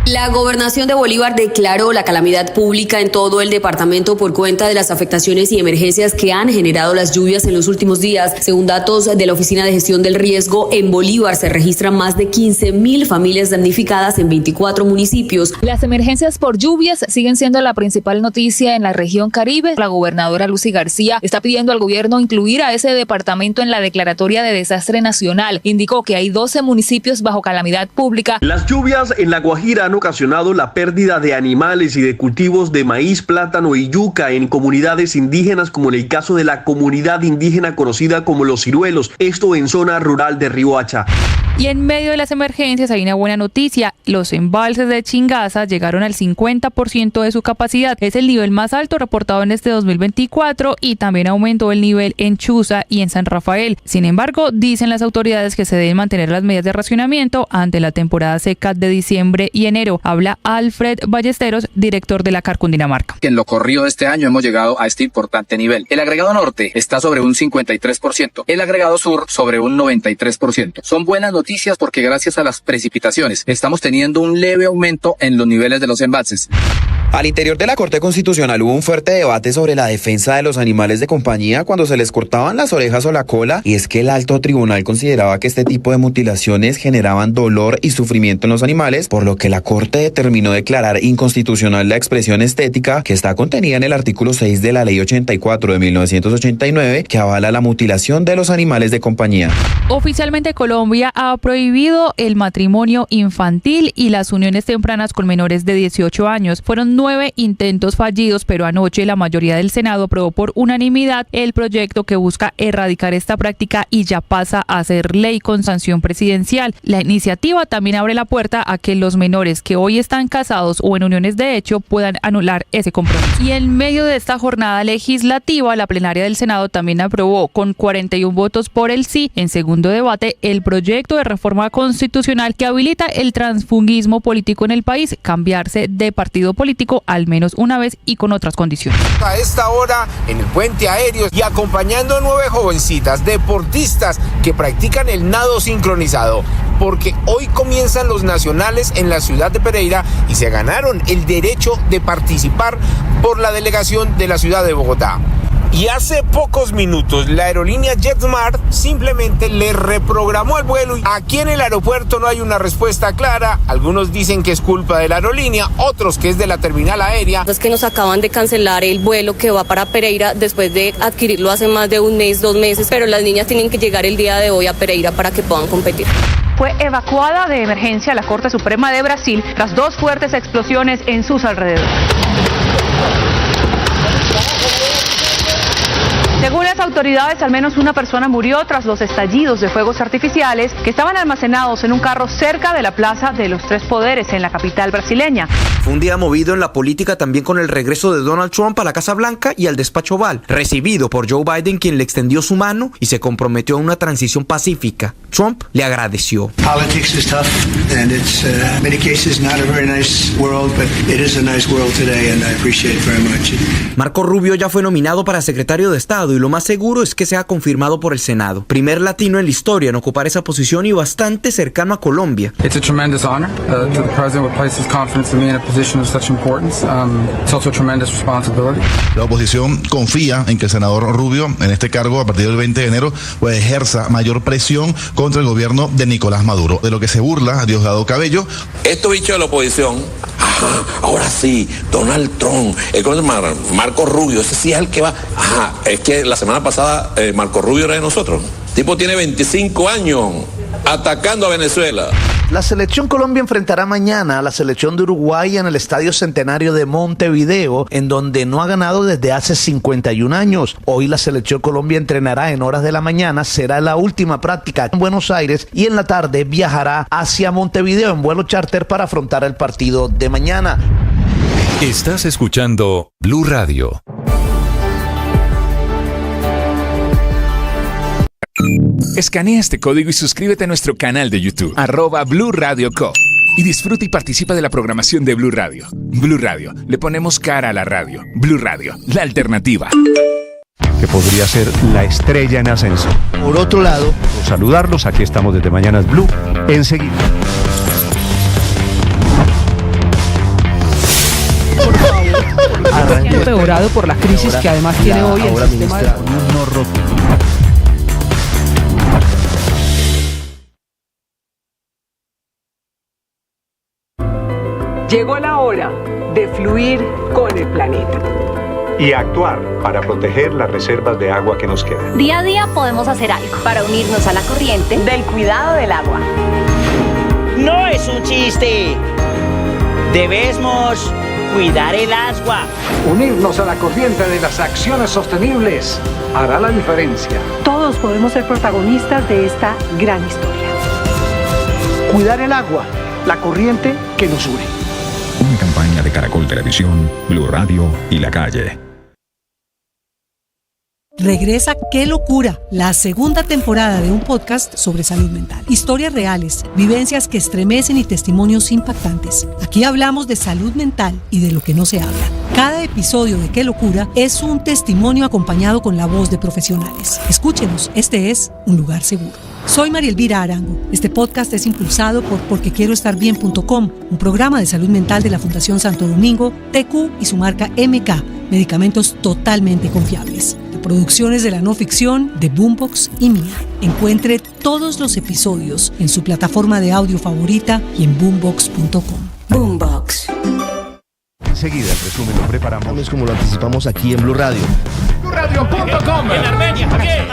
La Gobernación de Bolívar declaró la calamidad pública en todo el departamento por cuenta de las afectaciones y emergencias que han generado las lluvias en los últimos días. Según datos de la Oficina de Gestión del Riesgo, en Bolívar se registran más de 15,000 familias damnificadas en 24 municipios. Las emergencias por lluvias siguen siendo la principal noticia en la región Caribe. La gobernadora Lucy García está pidiendo al gobierno incluir a ese departamento en la declaratoria de desastre nacional. Indicó que hay 12 municipios bajo calamidad pública. Las lluvias en La Guajira han ocasionado la pérdida de animales y de cultivos de maíz, plátano y yuca en comunidades indígenas, como en el caso de la comunidad indígena conocida como Los Ciruelos, esto en zona rural de Riohacha. Y en medio de las emergencias hay una buena noticia. Los embalses de Chingaza llegaron al 50% de su capacidad. Es el nivel más alto reportado en este 2024 y también aumentó el nivel en Chuza y en San Rafael. Sin embargo, dicen las autoridades que se deben mantener las medidas de racionamiento ante la temporada seca de diciembre y enero. Habla Alfred Ballesteros, director de la CAR Cundinamarca. En lo corrido de este año hemos llegado a este importante nivel. El agregado norte está sobre un 53%, el agregado sur sobre un 93%. Son buenas noticias porque gracias a las precipitaciones estamos teniendo un leve aumento en los niveles de los embalses. Al interior de la Corte Constitucional hubo un fuerte debate sobre la defensa de los animales de compañía cuando se les cortaban las orejas o la cola, y es que el alto tribunal consideraba que este tipo de mutilaciones generaban dolor y sufrimiento en los animales, por lo que la Corte determinó declarar inconstitucional la expresión estética que está contenida en el artículo 6 de la Ley 84 de 1989, que avala la mutilación de los animales de compañía. Oficialmente Colombia ha prohibido el matrimonio infantil y las uniones tempranas con menores de 18 años. Fueron 9 intentos fallidos, pero anoche la mayoría del Senado aprobó por unanimidad el proyecto que busca erradicar esta práctica y ya pasa a ser ley con sanción presidencial. La iniciativa también abre la puerta a que los menores que hoy están casados o en uniones de hecho puedan anular ese compromiso. Y en medio de esta jornada legislativa, la plenaria del Senado también aprobó con 41 votos por el sí en segundo debate el proyecto de reforma constitucional que habilita el transfugismo político en el país, cambiarse de partido político al menos una vez y con otras condiciones. A esta hora en el puente aéreo y acompañando a 9 jovencitas deportistas que practican el nado sincronizado, porque hoy comienzan los nacionales en la ciudad de Pereira y se ganaron el derecho de participar por la delegación de la ciudad de Bogotá. Y hace pocos minutos la aerolínea JetSmart simplemente le reprogramó el vuelo. Aquí en el aeropuerto no hay una respuesta clara. Algunos dicen que es culpa de la aerolínea, otros que es de la terminal aérea. Es que nos acaban de cancelar el vuelo que va para Pereira después de adquirirlo hace más de un mes, 2 meses, pero las niñas tienen que llegar el día de hoy a Pereira para que puedan competir. Fue evacuada de emergencia la Corte Suprema de Brasil tras 2 fuertes explosiones en sus alrededores. Según las autoridades, al menos una persona murió tras los estallidos de fuegos artificiales que estaban almacenados en un carro cerca de la Plaza de los Tres Poderes en la capital brasileña. Fue un día movido en la política también con el regreso de Donald Trump a la Casa Blanca y al despacho Oval, recibido por Joe Biden, quien le extendió su mano y se comprometió a una transición pacífica. Trump le agradeció. Politics is tough and it's many cases not a very nice world, but it is a nice world today and I appreciate it very much. Marco Rubio ya fue nominado para secretario de Estado y lo más seguro es que sea confirmado por el Senado. Primer latino en la historia en ocupar esa posición y bastante cercano a Colombia. It's a tremendous honor to the president would place his confidence in me in a position of such importance. It's also a tremendous responsibility. La oposición confía en que el senador Rubio, en este cargo a partir del 20 de enero, pues ejerza mayor presión contra el gobierno de Nicolás Maduro. De lo que se burla Diosdado Cabello. Estos bichos de la oposición, ahora sí, Donald Trump, Marco Rubio, ese sí es el que va. Es que la semana pasada Marco Rubio era de nosotros. El tipo tiene 25 años atacando a Venezuela. La selección Colombia enfrentará mañana a la selección de Uruguay en el Estadio Centenario de Montevideo, en donde no ha ganado desde hace 51 años. Hoy la selección Colombia entrenará en horas de la mañana, será la última práctica en Buenos Aires y en la tarde viajará hacia Montevideo en vuelo charter para afrontar el partido de mañana. Estás escuchando Blue Radio. Escanea este código y suscríbete a nuestro canal de YouTube, @Blue Radio Co. Y disfruta y participa de la programación de Blue Radio. Blue Radio, le ponemos cara a la radio. Blue Radio, la alternativa. Que podría ser la estrella en ascenso. Por otro lado, saludarlos, aquí estamos desde Mañanas Blue, enseguida. Empeorado por la crisis que además tiene hoy el sistema de... Llegó la hora de fluir con el planeta. Y actuar para proteger las reservas de agua que nos quedan. Día a día podemos hacer algo para unirnos a la corriente del cuidado del agua. No es un chiste. Debemos cuidar el agua. Unirnos a la corriente de las acciones sostenibles hará la diferencia. Todos podemos ser protagonistas de esta gran historia. Cuidar el agua, la corriente que nos une. Una campaña de Caracol Televisión, Blue Radio y La Calle. Regresa ¡Qué locura!, la segunda temporada de un podcast sobre salud mental. Historias reales, vivencias que estremecen y testimonios impactantes. Aquí hablamos de salud mental y de lo que no se habla. Cada episodio de ¡Qué locura! Es un testimonio acompañado con la voz de profesionales. Escúchenos, este es un lugar seguro. Soy María Elvira Arango. Este podcast es impulsado por porquequieroestarbien.com, un programa de salud mental de la Fundación Santo Domingo, TQ y su marca MK, medicamentos totalmente confiables. La producción es de la no ficción de Boombox y mía. Encuentre todos los episodios en su plataforma de audio favorita y en boombox.com. Boombox. Enseguida el resumen lo preparamos. Como lo anticipamos aquí en Blue Radio. BlueRadio.com. En Armenia, Javier.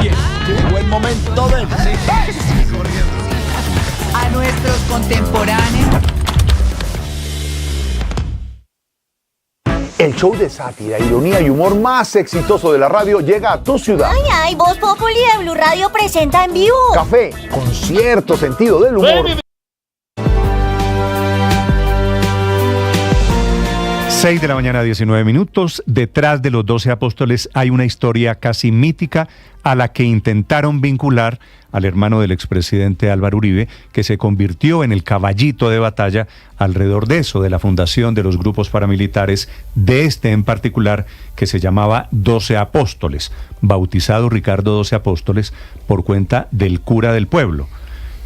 Bien, llegó el momento del a nuestros contemporáneos. El show de sátira, ironía y humor más exitoso de la radio llega a tu ciudad. Ay, Voz Populi de Blue Radio presenta en vivo. Café, con cierto sentido del humor. 6 de la mañana, 19 minutos. Detrás de los 12 apóstoles hay una historia casi mítica a la que intentaron vincular al hermano del expresidente Álvaro Uribe, que se convirtió en el caballito de batalla alrededor de eso, de la fundación de los grupos paramilitares, de este en particular, que se llamaba 12 Apóstoles, bautizado Ricardo 12 Apóstoles por cuenta del cura del pueblo,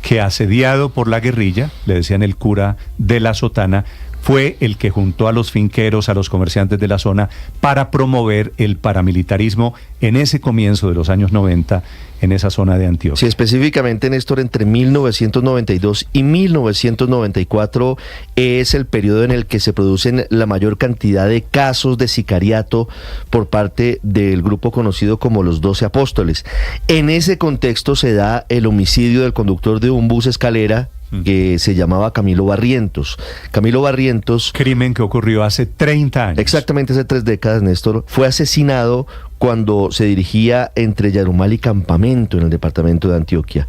que asediado por la guerrilla, le decían el cura de la sotana, fue el que juntó a los finqueros, a los comerciantes de la zona, para promover el paramilitarismo en ese comienzo de los años 90 en esa zona de Antioquia. Sí, específicamente, Néstor, entre 1992 y 1994 es el periodo en el que se producen la mayor cantidad de casos de sicariato por parte del grupo conocido como los 12 Apóstoles. En ese contexto se da el homicidio del conductor de un bus escalera que se llamaba Camilo Barrientos. Camilo Barrientos... Crimen que ocurrió hace 30 años. Exactamente, hace 3 décadas, Néstor. Fue asesinado cuando se dirigía entre Yarumal y Campamento en el departamento de Antioquia.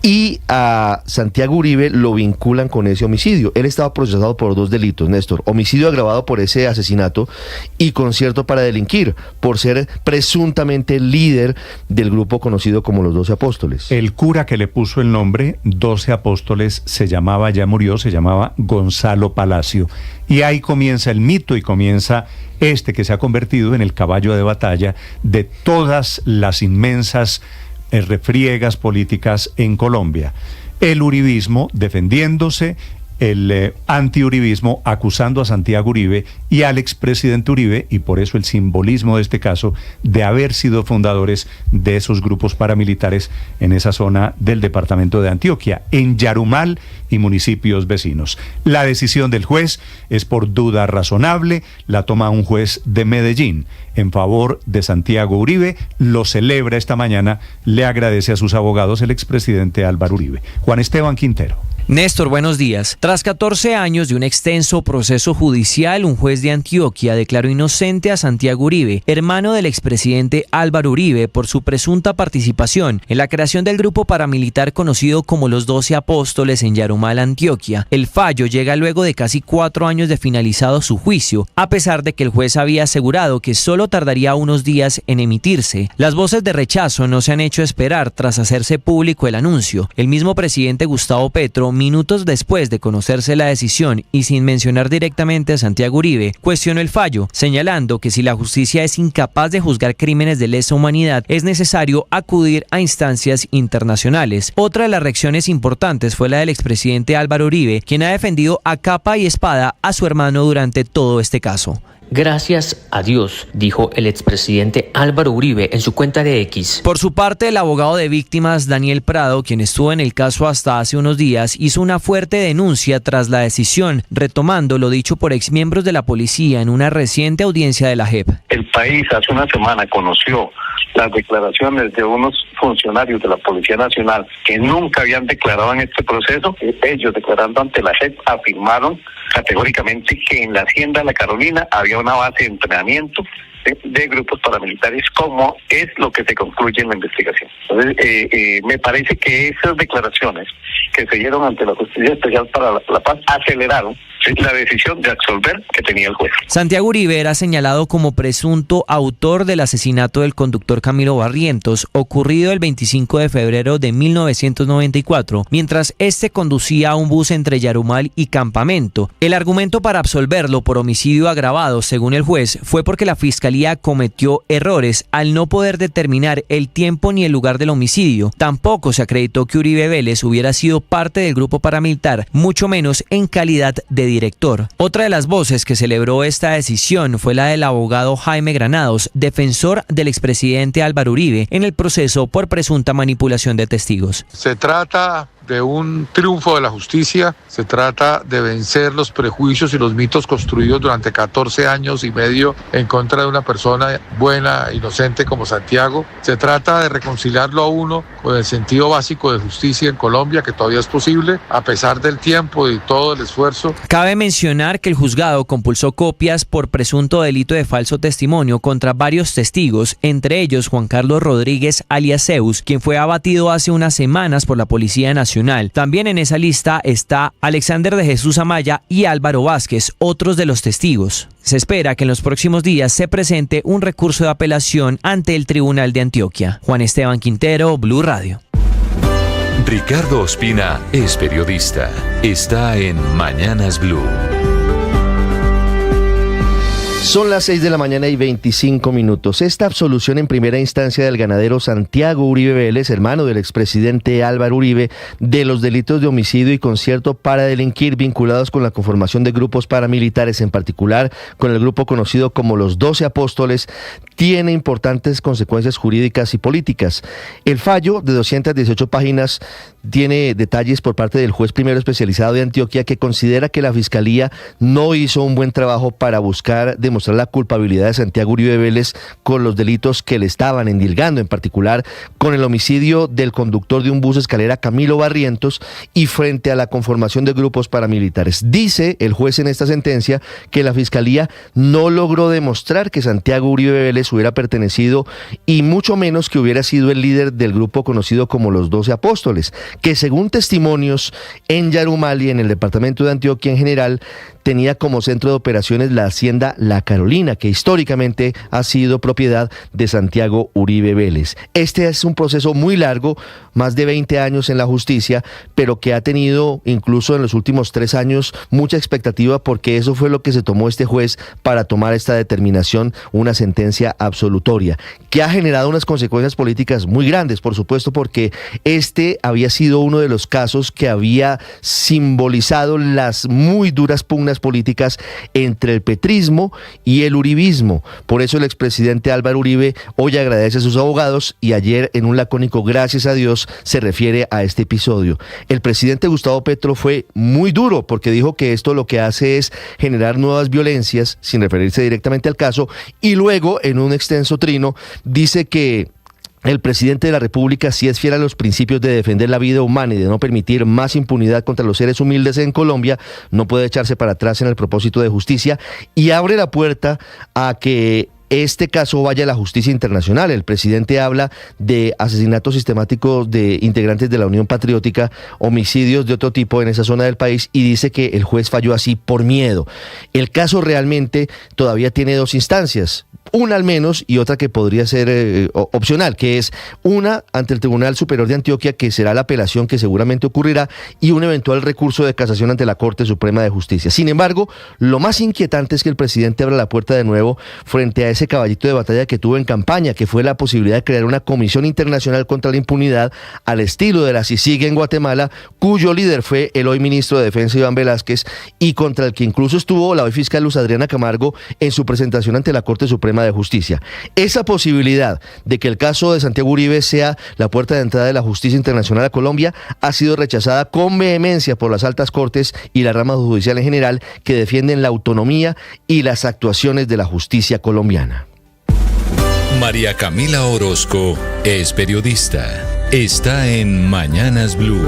Y a Santiago Uribe lo vinculan con ese homicidio. Él estaba procesado por 2 delitos, Néstor: homicidio agravado por ese asesinato y concierto para delinquir, por ser presuntamente líder del grupo conocido como los 12 Apóstoles. El cura que le puso el nombre 12 Apóstoles se llamaba, ya murió, se llamaba Gonzalo Palacio. Y ahí comienza el mito y comienza este que se ha convertido en el caballo de batalla de todas las inmensas refriegas políticas en Colombia. El uribismo defendiéndose, el antiuribismo acusando a Santiago Uribe y al expresidente Uribe, y por eso el simbolismo de este caso de haber sido fundadores de esos grupos paramilitares en esa zona del departamento de Antioquia, en Yarumal y municipios vecinos. La decisión del juez es por duda razonable, la toma un juez de Medellín en favor de Santiago Uribe, lo celebra esta mañana, le agradece a sus abogados el expresidente Álvaro Uribe. Juan Esteban Quintero. Néstor, buenos días. Tras 14 años de un extenso proceso judicial, un juez de Antioquia declaró inocente a Santiago Uribe, hermano del expresidente Álvaro Uribe, por su presunta participación en la creación del grupo paramilitar conocido como los 12 Apóstoles en Yarumal, Antioquia. El fallo llega luego de casi 4 años de finalizado su juicio, a pesar de que el juez había asegurado que solo tardaría unos días en emitirse. Las voces de rechazo no se han hecho esperar tras hacerse público el anuncio. El mismo presidente Gustavo Petro, minutos después de conocerse la decisión y sin mencionar directamente a Santiago Uribe, cuestionó el fallo, señalando que si la justicia es incapaz de juzgar crímenes de lesa humanidad, es necesario acudir a instancias internacionales. Otra de las reacciones importantes fue la del expresidente Álvaro Uribe, quien ha defendido a capa y espada a su hermano durante todo este caso. Gracias a Dios, dijo el expresidente Álvaro Uribe en su cuenta de X. Por su parte, el abogado de víctimas Daniel Prado, quien estuvo en el caso hasta hace unos días, hizo una fuerte denuncia tras la decisión, retomando lo dicho por exmiembros de la policía en una reciente audiencia de la JEP. El país hace una semana conoció las declaraciones de unos funcionarios de la Policía Nacional que nunca habían declarado en este proceso. Ellos, declarando ante la JEP, afirmaron categóricamente que en la Hacienda de La Carolina había una base de entrenamiento de grupos paramilitares, como es lo que se concluye en la investigación. Entonces, me parece que esas declaraciones que se dieron ante la Justicia Especial para la Paz aceleraron la decisión de absolver que tenía el juez. Santiago Uribe era señalado como presunto autor del asesinato del conductor Camilo Barrientos, ocurrido el 25 de febrero de 1994, mientras este conducía un bus entre Yarumal y Campamento. El argumento para absolverlo por homicidio agravado, según el juez, fue porque la fiscalía cometió errores al no poder determinar el tiempo ni el lugar del homicidio. Tampoco se acreditó que Uribe Vélez hubiera sido parte del grupo paramilitar, mucho menos en calidad de director. Otra de las voces que celebró esta decisión fue la del abogado Jaime Granados, defensor del expresidente Álvaro Uribe en el proceso por presunta manipulación de testigos. Se trata de un triunfo de la justicia, se trata de vencer los prejuicios y los mitos construidos durante 14 años y medio en contra de una persona buena, inocente como Santiago. Se trata de reconciliarlo a uno con el sentido básico de justicia en Colombia, que todavía es posible, a pesar del tiempo y todo el esfuerzo. Cabe mencionar que el juzgado compulsó copias por presunto delito de falso testimonio contra varios testigos, entre ellos Juan Carlos Rodríguez alias Zeus, quien fue abatido hace unas semanas por la Policía Nacional. También en esa lista está Alexander de Jesús Amaya y Álvaro Vázquez, otros de los testigos. Se espera que en los próximos días se presente un recurso de apelación ante el Tribunal de Antioquia. Juan Esteban Quintero, Blue Radio. Ricardo Ospina es periodista. Está en Mañanas Blue. Son las 6 de la mañana y 25 minutos. Esta absolución en primera instancia del ganadero Santiago Uribe Vélez, hermano del expresidente Álvaro Uribe, de los delitos de homicidio y concierto para delinquir vinculados con la conformación de grupos paramilitares, en particular con el grupo conocido como los 12 Apóstoles, tiene importantes consecuencias jurídicas y políticas. El fallo de 218 páginas tiene detalles por parte del juez primero especializado de Antioquia, que considera que la Fiscalía no hizo un buen trabajo para buscar demostrar la culpabilidad de Santiago Uribe Vélez con los delitos que le estaban endilgando, en particular con el homicidio del conductor de un bus escalera Camilo Barrientos y frente a la conformación de grupos paramilitares. Dice el juez en esta sentencia que la Fiscalía no logró demostrar que Santiago Uribe Vélez hubiera pertenecido y mucho menos que hubiera sido el líder del grupo conocido como los 12 Apóstoles, que según testimonios en Yarumal y en el departamento de Antioquia en general, tenía como centro de operaciones la hacienda La Carolina, que históricamente ha sido propiedad de Santiago Uribe Vélez. Este es un proceso muy largo, más de 20 años en la justicia, pero que ha tenido incluso en los últimos 3 años mucha expectativa, porque eso fue lo que se tomó este juez para tomar esta determinación, una sentencia absolutoria, que ha generado unas consecuencias políticas muy grandes, por supuesto, porque este había sido uno de los casos que había simbolizado las muy duras pugnas políticas entre el petrismo y el uribismo. Por eso el expresidente Álvaro Uribe hoy agradece a sus abogados y ayer en un lacónico gracias a Dios se refiere a este episodio. El presidente Gustavo Petro fue muy duro porque dijo que esto lo que hace es generar nuevas violencias, sin referirse directamente al caso, y luego en un extenso trino dice que el presidente de la República sí es fiel a los principios de defender la vida humana y de no permitir más impunidad contra los seres humildes en Colombia, no puede echarse para atrás en el propósito de justicia y abre la puerta a que este caso vaya a la justicia internacional. El presidente habla de asesinatos sistemáticos de integrantes de la Unión Patriótica, homicidios de otro tipo en esa zona del país y dice que el juez falló así por miedo. El caso realmente todavía tiene 2 instancias. Una al menos y otra que podría ser opcional, que es una ante el Tribunal Superior de Antioquia, que será la apelación que seguramente ocurrirá, y un eventual recurso de casación ante la Corte Suprema de Justicia. Sin embargo, lo más inquietante es que el presidente abra la puerta de nuevo frente a ese caballito de batalla que tuvo en campaña, que fue la posibilidad de crear una comisión internacional contra la impunidad al estilo de la CICIG en Guatemala, cuyo líder fue el hoy ministro de Defensa Iván Velázquez y contra el que incluso estuvo la hoy fiscal Luz Adriana Camargo en su presentación ante la Corte Suprema de Justicia. Esa posibilidad de que el caso de Santiago Uribe sea la puerta de entrada de la justicia internacional a Colombia ha sido rechazada con vehemencia por las altas cortes y la rama judicial en general, que defienden la autonomía y las actuaciones de la justicia colombiana. María Camila Orozco es periodista. Está en Mañanas Blue.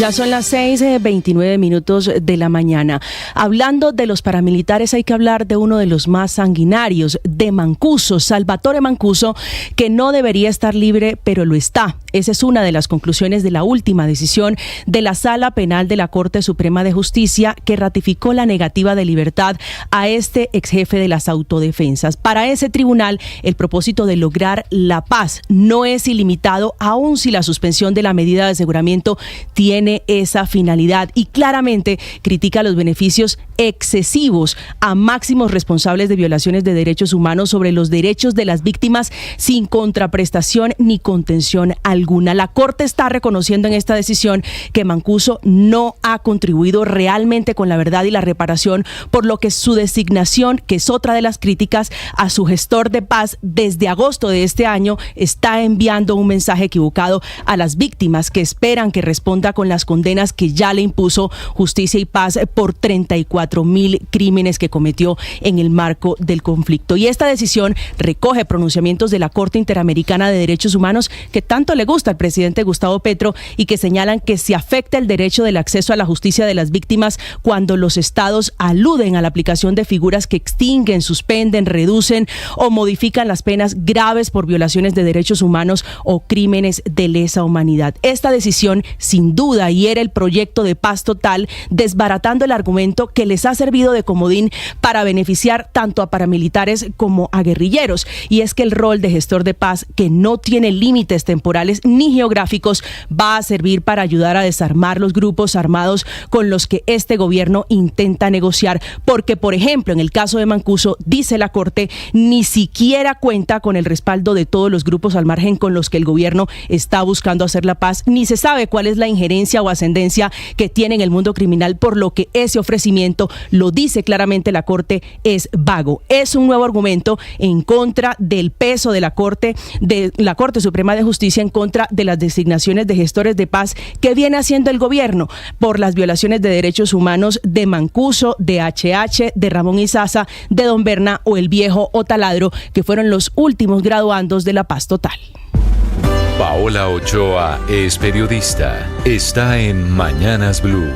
Ya son las 6:29 de la mañana. Hablando de los paramilitares, hay que hablar de uno de los más sanguinarios, de Mancuso, Salvatore Mancuso, que no debería estar libre, pero lo está. Esa es una de las conclusiones de la última decisión de la Sala Penal de la Corte Suprema de Justicia, que ratificó la negativa de libertad a este exjefe de las autodefensas. Para ese tribunal, el propósito de lograr la paz no es ilimitado, aun si la suspensión de la medida de aseguramiento tiene esa finalidad, y claramente critica los beneficios excesivos a máximos responsables de violaciones de derechos humanos sobre los derechos de las víctimas sin contraprestación ni contención alguna. La Corte está reconociendo en esta decisión que Mancuso no ha contribuido realmente con la verdad y la reparación, por lo que su designación, que es otra de las críticas a su gestor de paz desde agosto de este año, está enviando un mensaje equivocado a las víctimas que esperan que responda con las condenas que ya le impuso Justicia y Paz por 34.000 crímenes que cometió en el marco del conflicto. Y esta decisión recoge pronunciamientos de la Corte Interamericana de Derechos Humanos que tanto le gusta al presidente Gustavo Petro y que señalan que se afecta el derecho del acceso a la justicia de las víctimas cuando los estados aluden a la aplicación de figuras que extinguen, suspenden, reducen o modifican las penas graves por violaciones de derechos humanos o crímenes de lesa humanidad. Esta decisión, sin duda, hiere el proyecto de paz total, desbaratando el argumento que les ha servido de comodín para beneficiar tanto a paramilitares como a guerrilleros, y es que el rol de gestor de paz, que no tiene límites temporales ni geográficos, va a servir para ayudar a desarmar los grupos armados con los que este gobierno intenta negociar, porque, por ejemplo, en el caso de Mancuso, dice la Corte, ni siquiera cuenta con el respaldo de todos los grupos al margen con los que el gobierno está buscando hacer la paz, ni se sabe cuál es la injerencia o ascendencia que tiene en el mundo criminal, por lo que ese ofrecimiento, lo dice claramente la Corte, es vago. Es un nuevo argumento en contra del peso de la Corte Suprema de Justicia, en contra de las designaciones de gestores de paz que viene haciendo el gobierno por las violaciones de derechos humanos de Mancuso, de HH, de Ramón Isaza, de Don Berna o el viejo Otaladro, que fueron los últimos graduandos de la paz total. Paola Ochoa es periodista. Está en Mañanas Blue.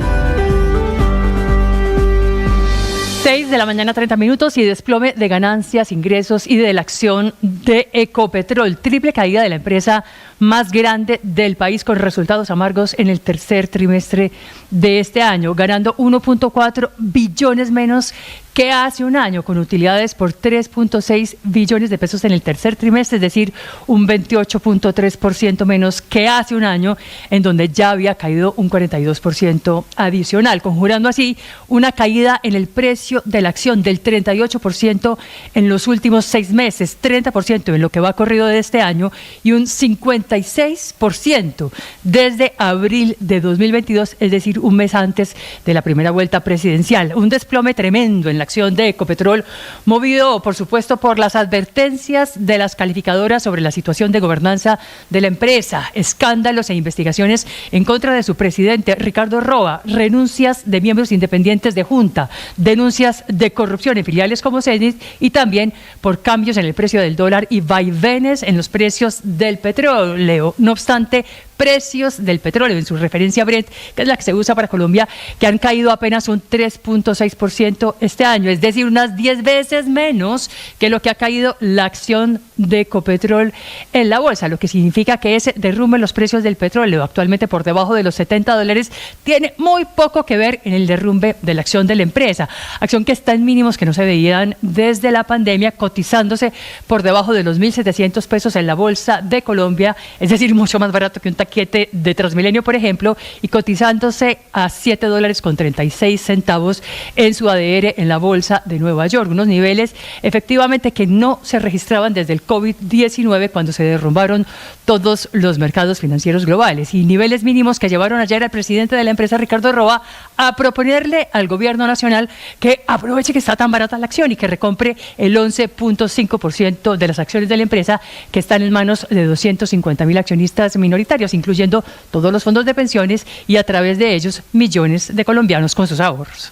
6:30 y desplome de ganancias, ingresos y de la acción de Ecopetrol. Triple caída de la empresa más grande del país, con resultados amargos en el tercer trimestre de este año, ganando 1.4 billones menos que hace un año, con utilidades por 3.6 billones de pesos en el tercer trimestre, es decir, un 28.3% menos que hace un año, en donde ya había caído un 42% adicional, conjurando así una caída en el precio de la acción del 38% en los últimos 6 meses, 30% en lo que va corrido de este año y un 56% desde abril de 2022, es decir, un mes antes de la primera vuelta presidencial. Un desplome tremendo en la acción de Ecopetrol, movido, por supuesto, por las advertencias de las calificadoras sobre la situación de gobernanza de la empresa, escándalos e investigaciones en contra de su presidente, Ricardo Roa, renuncias de miembros independientes de junta, denuncias de corrupción en filiales como Cenit, y también por cambios en el precio del dólar y vaivenes en los precios del petróleo. No obstante, precios del petróleo en su referencia Brent, que es la que se usa para Colombia, que han caído apenas un 3.6% este año, es decir, unas 10 veces menos que lo que ha caído la acción de Ecopetrol en la bolsa, lo que significa que ese derrumbe en los precios del petróleo, actualmente por debajo de los $70, tiene muy poco que ver en el derrumbe de la acción de la empresa, acción que está en mínimos que no se veían desde la pandemia, cotizándose por debajo de los 1.700 pesos en la bolsa de Colombia, es decir, mucho más barato que un taquete de Transmilenio, por ejemplo, y cotizándose a $7.36 en su ADR en la bolsa de Nueva York, unos niveles efectivamente que no se registraban desde el COVID-19, cuando se derrumbaron todos los mercados financieros globales, y niveles mínimos que llevaron ayer al presidente de la empresa, Ricardo Roa, a proponerle al gobierno nacional que aproveche que está tan barata la acción y que recompre el 11.5% de las acciones de la empresa, que están en manos de 250.000 accionistas minoritarios, incluyendo todos los fondos de pensiones y, a través de ellos, millones de colombianos con sus ahorros.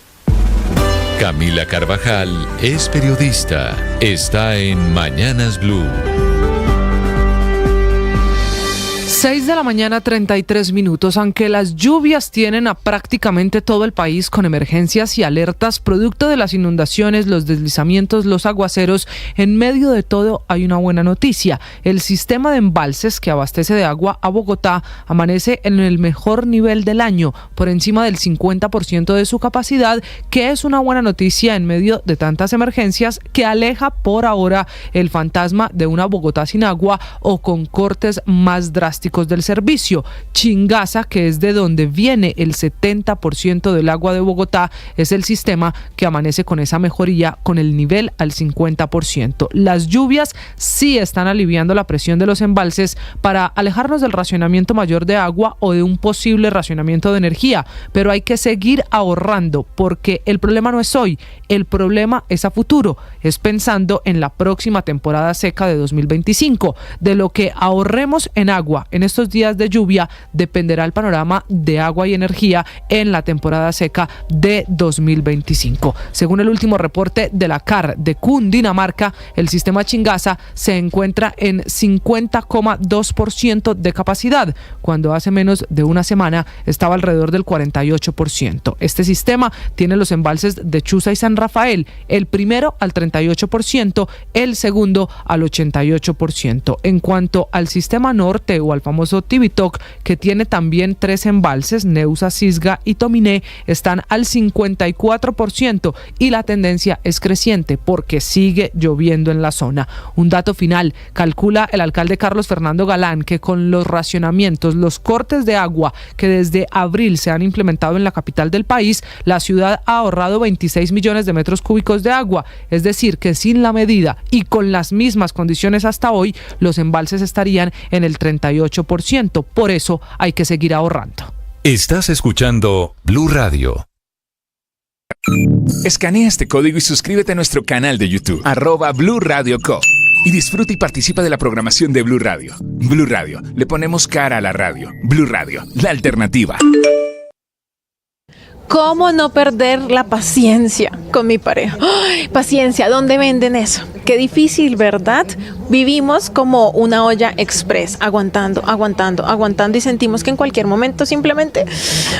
Camila Carvajal es periodista. Está en Mañanas Blue. 6 de la mañana, 33 minutos. Aunque las lluvias tienen a prácticamente todo el país con emergencias y alertas producto de las inundaciones, los deslizamientos, los aguaceros, en medio de todo hay una buena noticia. El sistema de embalses que abastece de agua a Bogotá amanece en el mejor nivel del año, por encima del 50% de su capacidad, que es una buena noticia en medio de tantas emergencias que aleja por ahora el fantasma de una Bogotá sin agua o con cortes más drásticos del servicio. Chingaza, que es de donde viene el 70% del agua de Bogotá, es el sistema que amanece con esa mejoría, con el nivel al 50%. Las lluvias sí están aliviando la presión de los embalses para alejarnos del racionamiento mayor de agua o de un posible racionamiento de energía, pero hay que seguir ahorrando porque el problema no es hoy, el problema es a futuro, es pensando en la próxima temporada seca de 2025. De lo que ahorremos en agua en estos días de lluvia dependerá el panorama de agua y energía en la temporada seca de 2025. Según el último reporte de la CAR de Cundinamarca, el sistema Chingaza se encuentra en 50,2% de capacidad, cuando hace menos de una semana estaba alrededor del 48%. Este sistema tiene los embalses de Chuza y San Rafael, el primero al 38%, el segundo al 88%. En cuanto al sistema norte o al famoso Tibitoc, que tiene también 3 embalses, Neusa, Cisga y Tominé, están al 54% y la tendencia es creciente porque sigue lloviendo en la zona. Un dato final, calcula el alcalde Carlos Fernando Galán que con los racionamientos, los cortes de agua que desde abril se han implementado en la capital del país, la ciudad ha ahorrado 26 millones de metros cúbicos de agua, es decir, que sin la medida y con las mismas condiciones hasta hoy, los embalses estarían en el 38%. Por eso hay que seguir ahorrando. Estás escuchando Blue Radio. Escanea este código y suscríbete a nuestro canal de YouTube, @Blue Radio Co. Y disfruta y participa de la programación de Blue Radio. Blue Radio, le ponemos cara a la radio. Blue Radio, la alternativa. ¿Cómo no perder la paciencia con mi pareja? ¡Ay, paciencia! ¿Dónde venden eso? Qué difícil, ¿verdad? Vivimos como una olla express, aguantando y sentimos que en cualquier momento simplemente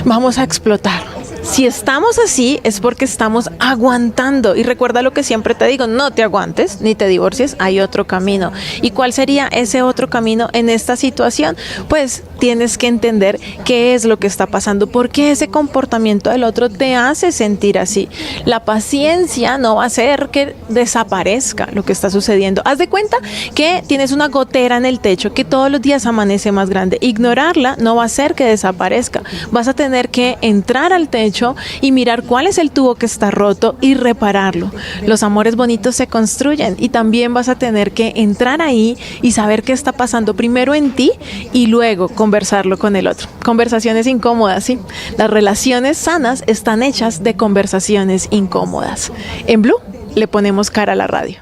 vamos a explotar. Si estamos así es porque estamos aguantando. Y recuerda lo que siempre te digo, no te aguantes ni te divorcies, hay otro camino. ¿Y cuál sería ese otro camino en esta situación? Pues tienes que entender qué es lo que está pasando, por qué ese comportamiento del otro te hace sentir así. La paciencia no va a hacer que desaparezca lo que está sucediendo. Haz de cuenta que tienes una gotera en el techo que todos los días amanece más grande. Ignorarla no va a hacer que desaparezca. Vas a tener que entrar al techo y mirar cuál es el tubo que está roto y repararlo. Los amores bonitos se construyen y también vas a tener que entrar ahí y saber qué está pasando primero en ti y luego conversarlo con el otro. Conversaciones incómodas, ¿sí? Las relaciones sanas están hechas de conversaciones incómodas. En Blue le ponemos cara a la radio.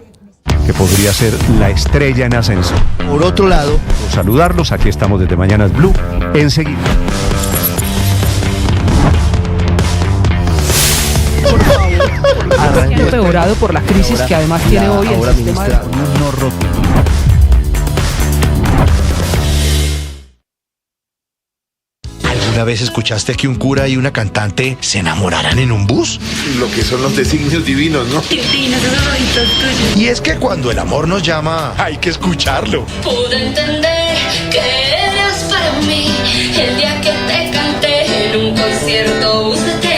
Que podría ser la estrella en ascenso. Por otro lado, saludarlos, aquí estamos desde Mañanas Blue, enseguida. Ha empeorado por la crisis que además tiene hoy el sistema de no roto. ¿Alguna vez escuchaste que un cura y una cantante se enamoraran en un bus? Lo que son los designios divinos, ¿no? Divinos, esos ojitos tuyos. Y es que cuando el amor nos llama, hay que escucharlo. Pude entender que eras para mí el día que te canté en un concierto bucetero.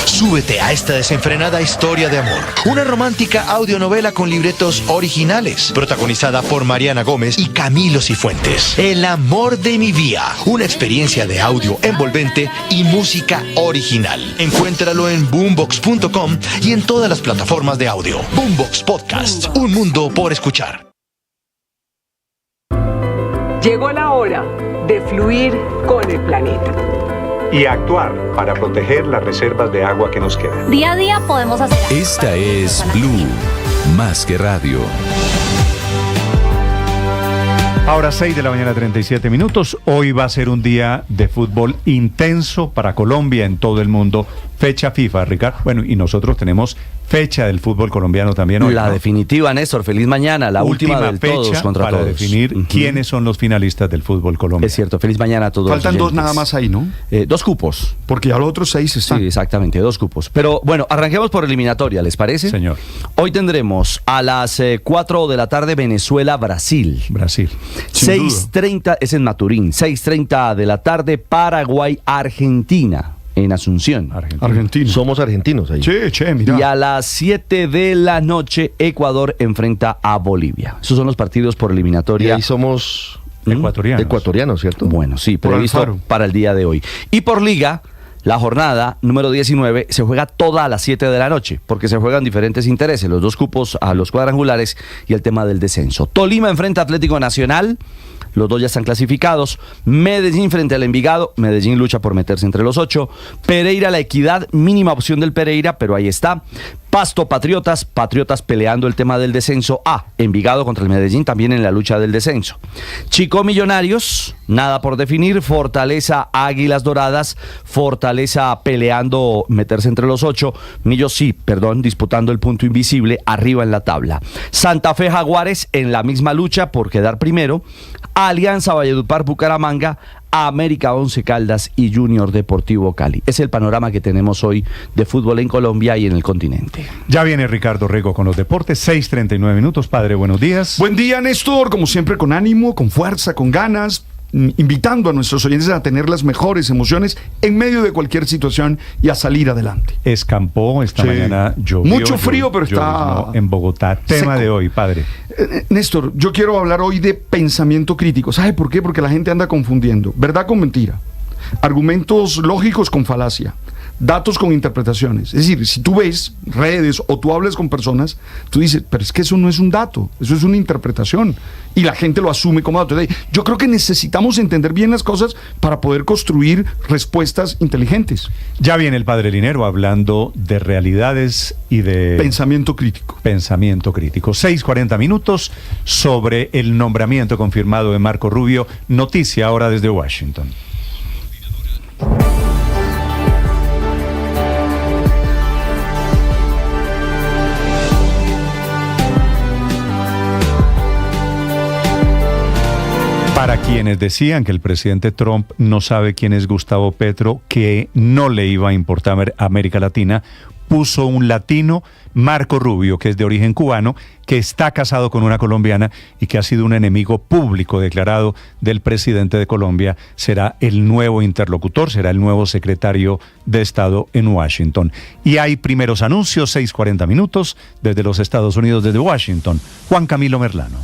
Súbete a esta desenfrenada historia de amor. Una romántica audionovela con libretos originales, protagonizada por Mariana Gómez y Camilo Cifuentes. El amor de mi vida. Una experiencia de audio envolvente y música original. Encuéntralo en boombox.com y en todas las plataformas de audio. Boombox Podcast. Un mundo por escuchar. Llegó la hora de fluir con el planeta. Y actuar para proteger las reservas de agua que nos quedan. Día a día podemos hacer. Esta es Blue, más que radio. Ahora 6 de la mañana, 37 minutos. Hoy va a ser un día de fútbol intenso para Colombia, en todo el mundo. fecha FIFA, Ricardo. Bueno, y nosotros tenemos fecha del fútbol colombiano también hoy. La ¿no? definitiva, Néstor, feliz mañana, la última del fecha todos contra para todos. definir quiénes son los finalistas del fútbol colombiano. Es cierto, feliz mañana a todos. Faltan dos nada más ahí, ¿no? 2 cupos. Porque ya los otros 6 están. Sí, exactamente, 2 cupos. Pero bueno, arranquemos por eliminatoria, ¿les parece? Señor. Hoy tendremos a las 4 de la tarde Venezuela-Brasil. Brasil. 6:30, es en Maturín. 6:30 de la tarde Paraguay-Argentina. En Asunción. Argentina. Somos argentinos ahí. Mira. Y a las 7 de la noche, Ecuador enfrenta a Bolivia. Esos son los partidos por eliminatoria. Y ahí somos ecuatorianos, ¿cierto? Bueno, sí, previsto para el día de hoy. Y por liga, la jornada número 19 se juega toda a las 7 de la noche, porque se juegan diferentes intereses, los 2 cupos a los cuadrangulares y el tema del descenso. Tolima enfrenta a Atlético Nacional. Los 2 ya están clasificados. Medellín frente al Envigado. Medellín lucha por meterse entre los 8. Pereira, La Equidad. Mínima opción del Pereira, pero ahí está. Pasto, Patriotas. Patriotas peleando el tema del descenso. Envigado contra el Medellín también en la lucha del descenso. Chico, Millonarios. Nada por definir. Fortaleza, Águilas Doradas. Fortaleza peleando meterse entre los 8. Disputando el punto invisible arriba en la tabla. Santa Fe, Jaguares en la misma lucha por quedar primero. Alianza, Valledupar, Bucaramanga, América, Once Caldas y Junior Deportivo Cali. Es el panorama que tenemos hoy de fútbol en Colombia y en el continente. Ya viene Ricardo Rego con los deportes, 6:39 minutos. Padre, buenos días. Buen día, Néstor, como siempre con ánimo, con fuerza, con ganas, invitando a nuestros oyentes a tener las mejores emociones en medio de cualquier situación y a salir adelante. Escampó esta mañana, llovió. Mucho frío, pero está en Bogotá. Tema de hoy, padre. Néstor, yo quiero hablar hoy de pensamiento crítico. ¿Sabe por qué? Porque la gente anda confundiendo verdad con mentira, argumentos lógicos con falacia, datos con interpretaciones. Es decir, si tú ves redes o tú hablas con personas, tú dices, pero es que eso no es un dato, eso es una interpretación. Y la gente lo asume como dato. Yo creo que necesitamos entender bien las cosas para poder construir respuestas inteligentes. Ya viene el padre Linero hablando de realidades y de... Pensamiento crítico. Pensamiento crítico. 6:40 minutos sobre el nombramiento confirmado de Marco Rubio. Noticia ahora desde Washington. Para quienes decían que el presidente Trump no sabe quién es Gustavo Petro, que no le iba a importar América Latina, puso un latino, Marco Rubio, que es de origen cubano, que está casado con una colombiana y que ha sido un enemigo público declarado del presidente de Colombia. Será el nuevo interlocutor, será el nuevo secretario de Estado en Washington. Y hay primeros anuncios, 6:40 minutos, desde los Estados Unidos, desde Washington. Juan Camilo Merlano.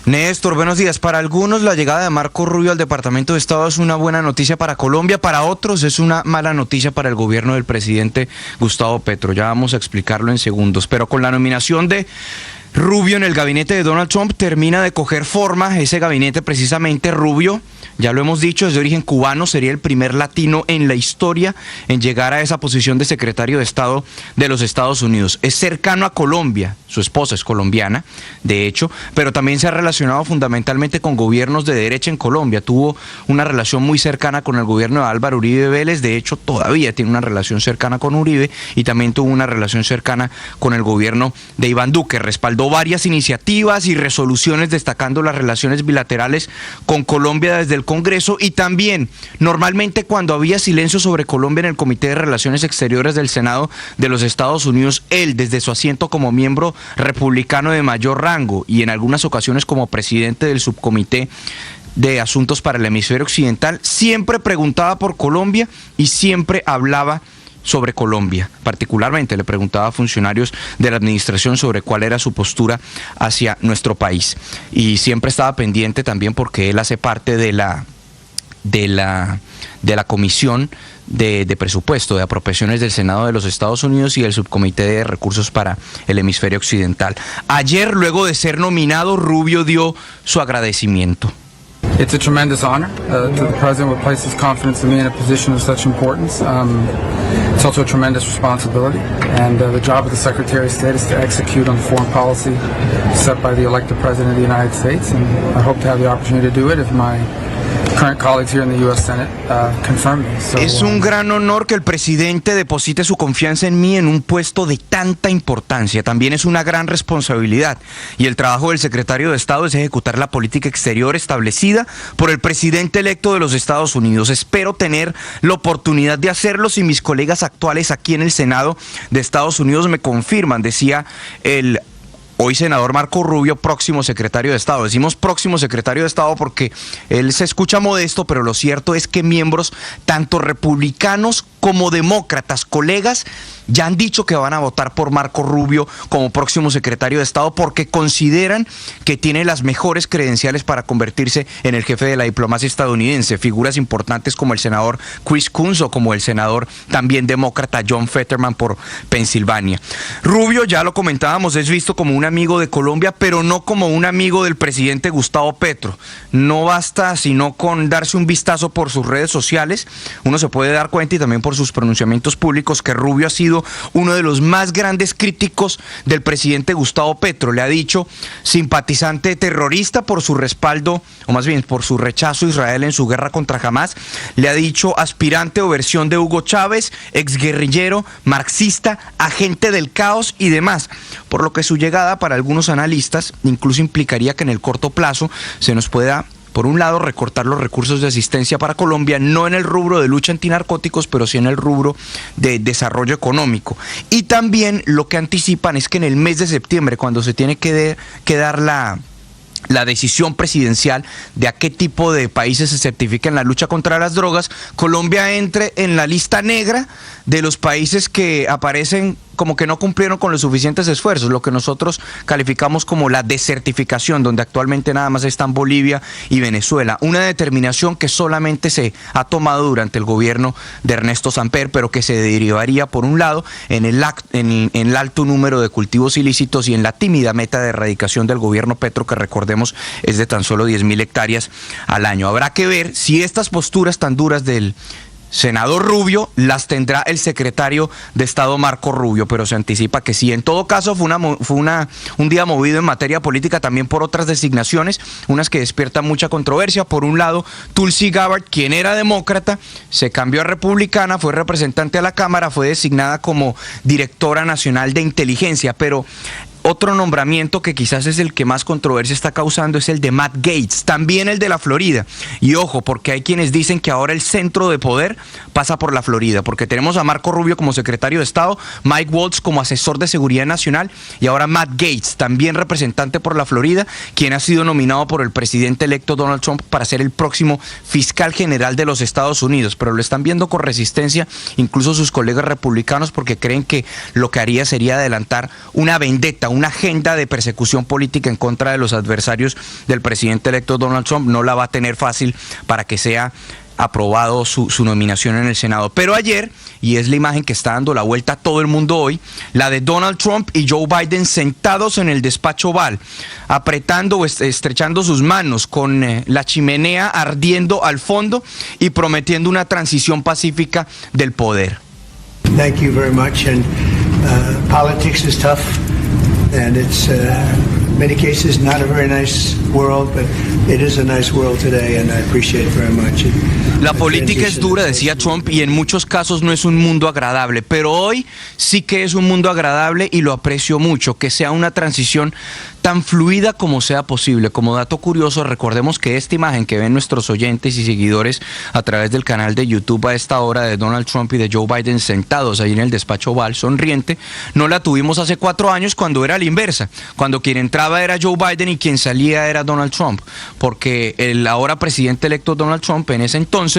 Néstor, buenos días. Para algunos la llegada de Marco Rubio al Departamento de Estado es una buena noticia para Colombia, para otros es una mala noticia para el gobierno del presidente Gustavo Petro. Ya vamos a explicarlo en segundos, pero con la nominación de Rubio en el gabinete de Donald Trump termina de coger forma ese gabinete. Precisamente Rubio, ya lo hemos dicho, es de origen cubano, sería el primer latino en la historia en llegar a esa posición de secretario de Estado de los Estados Unidos. Es cercano a Colombia, su esposa es colombiana, de hecho, pero también se ha relacionado fundamentalmente con gobiernos de derecha en Colombia. Tuvo una relación muy cercana con el gobierno de Álvaro Uribe Vélez, de hecho todavía tiene una relación cercana con Uribe, y también tuvo una relación cercana con el gobierno de Iván Duque. Respaldó varias iniciativas y resoluciones destacando las relaciones bilaterales con Colombia desde el Congreso, y también normalmente cuando había silencio sobre Colombia en el Comité de Relaciones Exteriores del Senado de los Estados Unidos, él desde su asiento como miembro republicano de mayor rango y en algunas ocasiones como presidente del subcomité de Asuntos para el Hemisferio Occidental, siempre preguntaba por Colombia y siempre hablaba sobre Colombia. Particularmente le preguntaba a funcionarios de la administración sobre cuál era su postura hacia nuestro país, y siempre estaba pendiente también porque él hace parte de la comisión de presupuesto, de apropiaciones del Senado de los Estados Unidos y del subcomité de recursos para el hemisferio occidental. Ayer, luego de ser nominado, Rubio dio su agradecimiento. It's a tremendous honor that the President would place his confidence in me in a position of such importance. It's also a tremendous responsibility, and the job of the Secretary of State is to execute on the foreign policy set by the elected President of the United States, and I hope to have the opportunity to do it if my current colleagues here in the U.S. Senate confirmed me. So, es un gran honor que el presidente deposite su confianza en mí en un puesto de tanta importancia. También es una gran responsabilidad. Y el trabajo del secretario de Estado es ejecutar la política exterior establecida por el presidente electo de los Estados Unidos. Espero tener la oportunidad de hacerlo si mis colegas actuales aquí en el Senado de Estados Unidos me confirman, decía el hoy senador Marco Rubio, próximo secretario de Estado. Decimos próximo secretario de Estado porque él se escucha modesto, pero lo cierto es que miembros, tanto republicanos como demócratas, colegas, ya han dicho que van a votar por Marco Rubio como próximo secretario de Estado porque consideran que tiene las mejores credenciales para convertirse en el jefe de la diplomacia estadounidense. Figuras importantes como el senador Chris Coons o como el senador también demócrata John Fetterman por Pensilvania. Rubio, ya lo comentábamos, es visto como un amigo de Colombia, pero no como un amigo del presidente Gustavo Petro. No basta sino con darse un vistazo por sus redes sociales. Uno se puede dar cuenta, y también por sus pronunciamientos públicos, que Rubio ha sido uno de los más grandes críticos del presidente Gustavo Petro. Le ha dicho simpatizante terrorista por su respaldo, o más bien por su rechazo a Israel en su guerra contra Hamás. Le ha dicho aspirante o versión de Hugo Chávez, exguerrillero, marxista, agente del caos y demás. Por lo que su llegada para algunos analistas incluso implicaría que en el corto plazo se nos pueda, por un lado, recortar los recursos de asistencia para Colombia, no en el rubro de lucha antinarcóticos, pero sí en el rubro de desarrollo económico. Y también lo que anticipan es que en el mes de septiembre, cuando se tiene que dar la decisión presidencial de a qué tipo de países se certifica en la lucha contra las drogas, Colombia entre en la lista negra de los países que aparecen como que no cumplieron con los suficientes esfuerzos, lo que nosotros calificamos como la desertificación, donde actualmente nada más están Bolivia y Venezuela. Una determinación que solamente se ha tomado durante el gobierno de Ernesto Samper, pero que se derivaría, por un lado, en el alto número de cultivos ilícitos y en la tímida meta de erradicación del gobierno Petro, que recordemos es de tan solo 10.000 hectáreas al año. Habrá que ver si estas posturas tan duras del senador Rubio las tendrá el secretario de Estado Marco Rubio, pero se anticipa que sí. En todo caso, fue un día movido en materia política también por otras designaciones, unas que despiertan mucha controversia. Por un lado, Tulsi Gabbard, quien era demócrata, se cambió a republicana, fue representante a la Cámara, fue designada como directora nacional de inteligencia, pero otro nombramiento que quizás es el que más controversia está causando es el de Matt Gaetz, también el de la Florida. Y ojo, porque hay quienes dicen que ahora el centro de poder pasa por la Florida, porque tenemos a Marco Rubio como secretario de Estado, Mike Waltz como asesor de seguridad nacional y ahora Matt Gaetz, también representante por la Florida, quien ha sido nominado por el presidente electo Donald Trump para ser el próximo fiscal general de los Estados Unidos. Pero lo están viendo con resistencia incluso sus colegas republicanos, porque creen que lo que haría sería adelantar una vendetta, una agenda de persecución política en contra de los adversarios del presidente electo Donald Trump. No la va a tener fácil para que sea aprobado su nominación en el Senado. Pero ayer, y es la imagen que está dando la vuelta a todo el mundo hoy, la de Donald Trump y Joe Biden sentados en el despacho Oval, apretando o estrechando sus manos, con la chimenea ardiendo al fondo y prometiendo una transición pacífica del poder. Thank you very much. And politics is tough. And it's in many cases not a very nice world, but it is a nice world today, and I appreciate it very much. La política es dura, decía Trump, y en muchos casos no es un mundo agradable, pero hoy sí que es un mundo agradable y lo aprecio mucho, que sea una transición tan fluida como sea posible. Como dato curioso, recordemos que esta imagen que ven nuestros oyentes y seguidores a través del canal de YouTube a esta hora, de Donald Trump y de Joe Biden sentados ahí en el despacho Oval sonriente, no la tuvimos hace 4 años, cuando era la inversa, cuando quien entraba era Joe Biden y quien salía era Donald Trump, porque el ahora presidente electo Donald Trump en ese entonces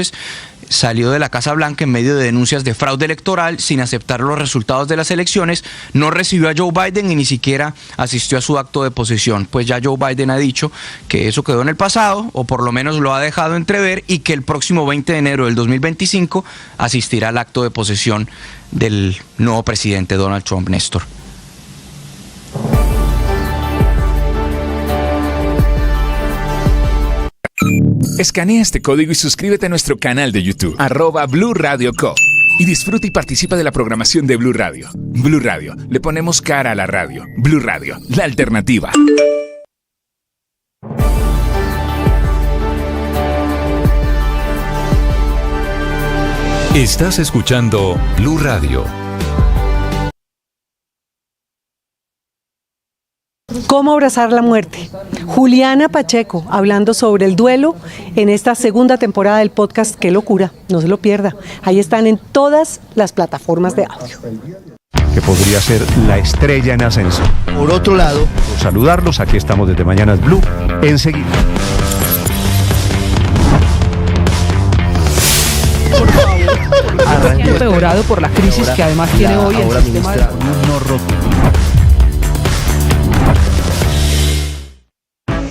salió de la Casa Blanca en medio de denuncias de fraude electoral, sin aceptar los resultados de las elecciones, no recibió a Joe Biden y ni siquiera asistió a su acto de posesión. Pues ya Joe Biden ha dicho que eso quedó en el pasado, o por lo menos lo ha dejado entrever, y que el próximo 20 de enero del 2025 asistirá al acto de posesión del nuevo presidente Donald Trump. Néstor. Escanea este código y suscríbete a nuestro canal de YouTube, @Blue Radio Co. Y disfruta y participa de la programación de Blue Radio. Blue Radio, le ponemos cara a la radio. Blue Radio, la alternativa. Estás escuchando Blue Radio. ¿Cómo abrazar la muerte? Juliana Pacheco, hablando sobre el duelo en esta segunda temporada del podcast Qué locura, no se lo pierda. Ahí están en todas las plataformas de audio. Que podría ser la estrella en ascenso. Por otro lado, por saludarlos, aquí estamos desde Mañanas Blue, enseguida. Empeorado por la crisis que además tiene hoy el sistema de...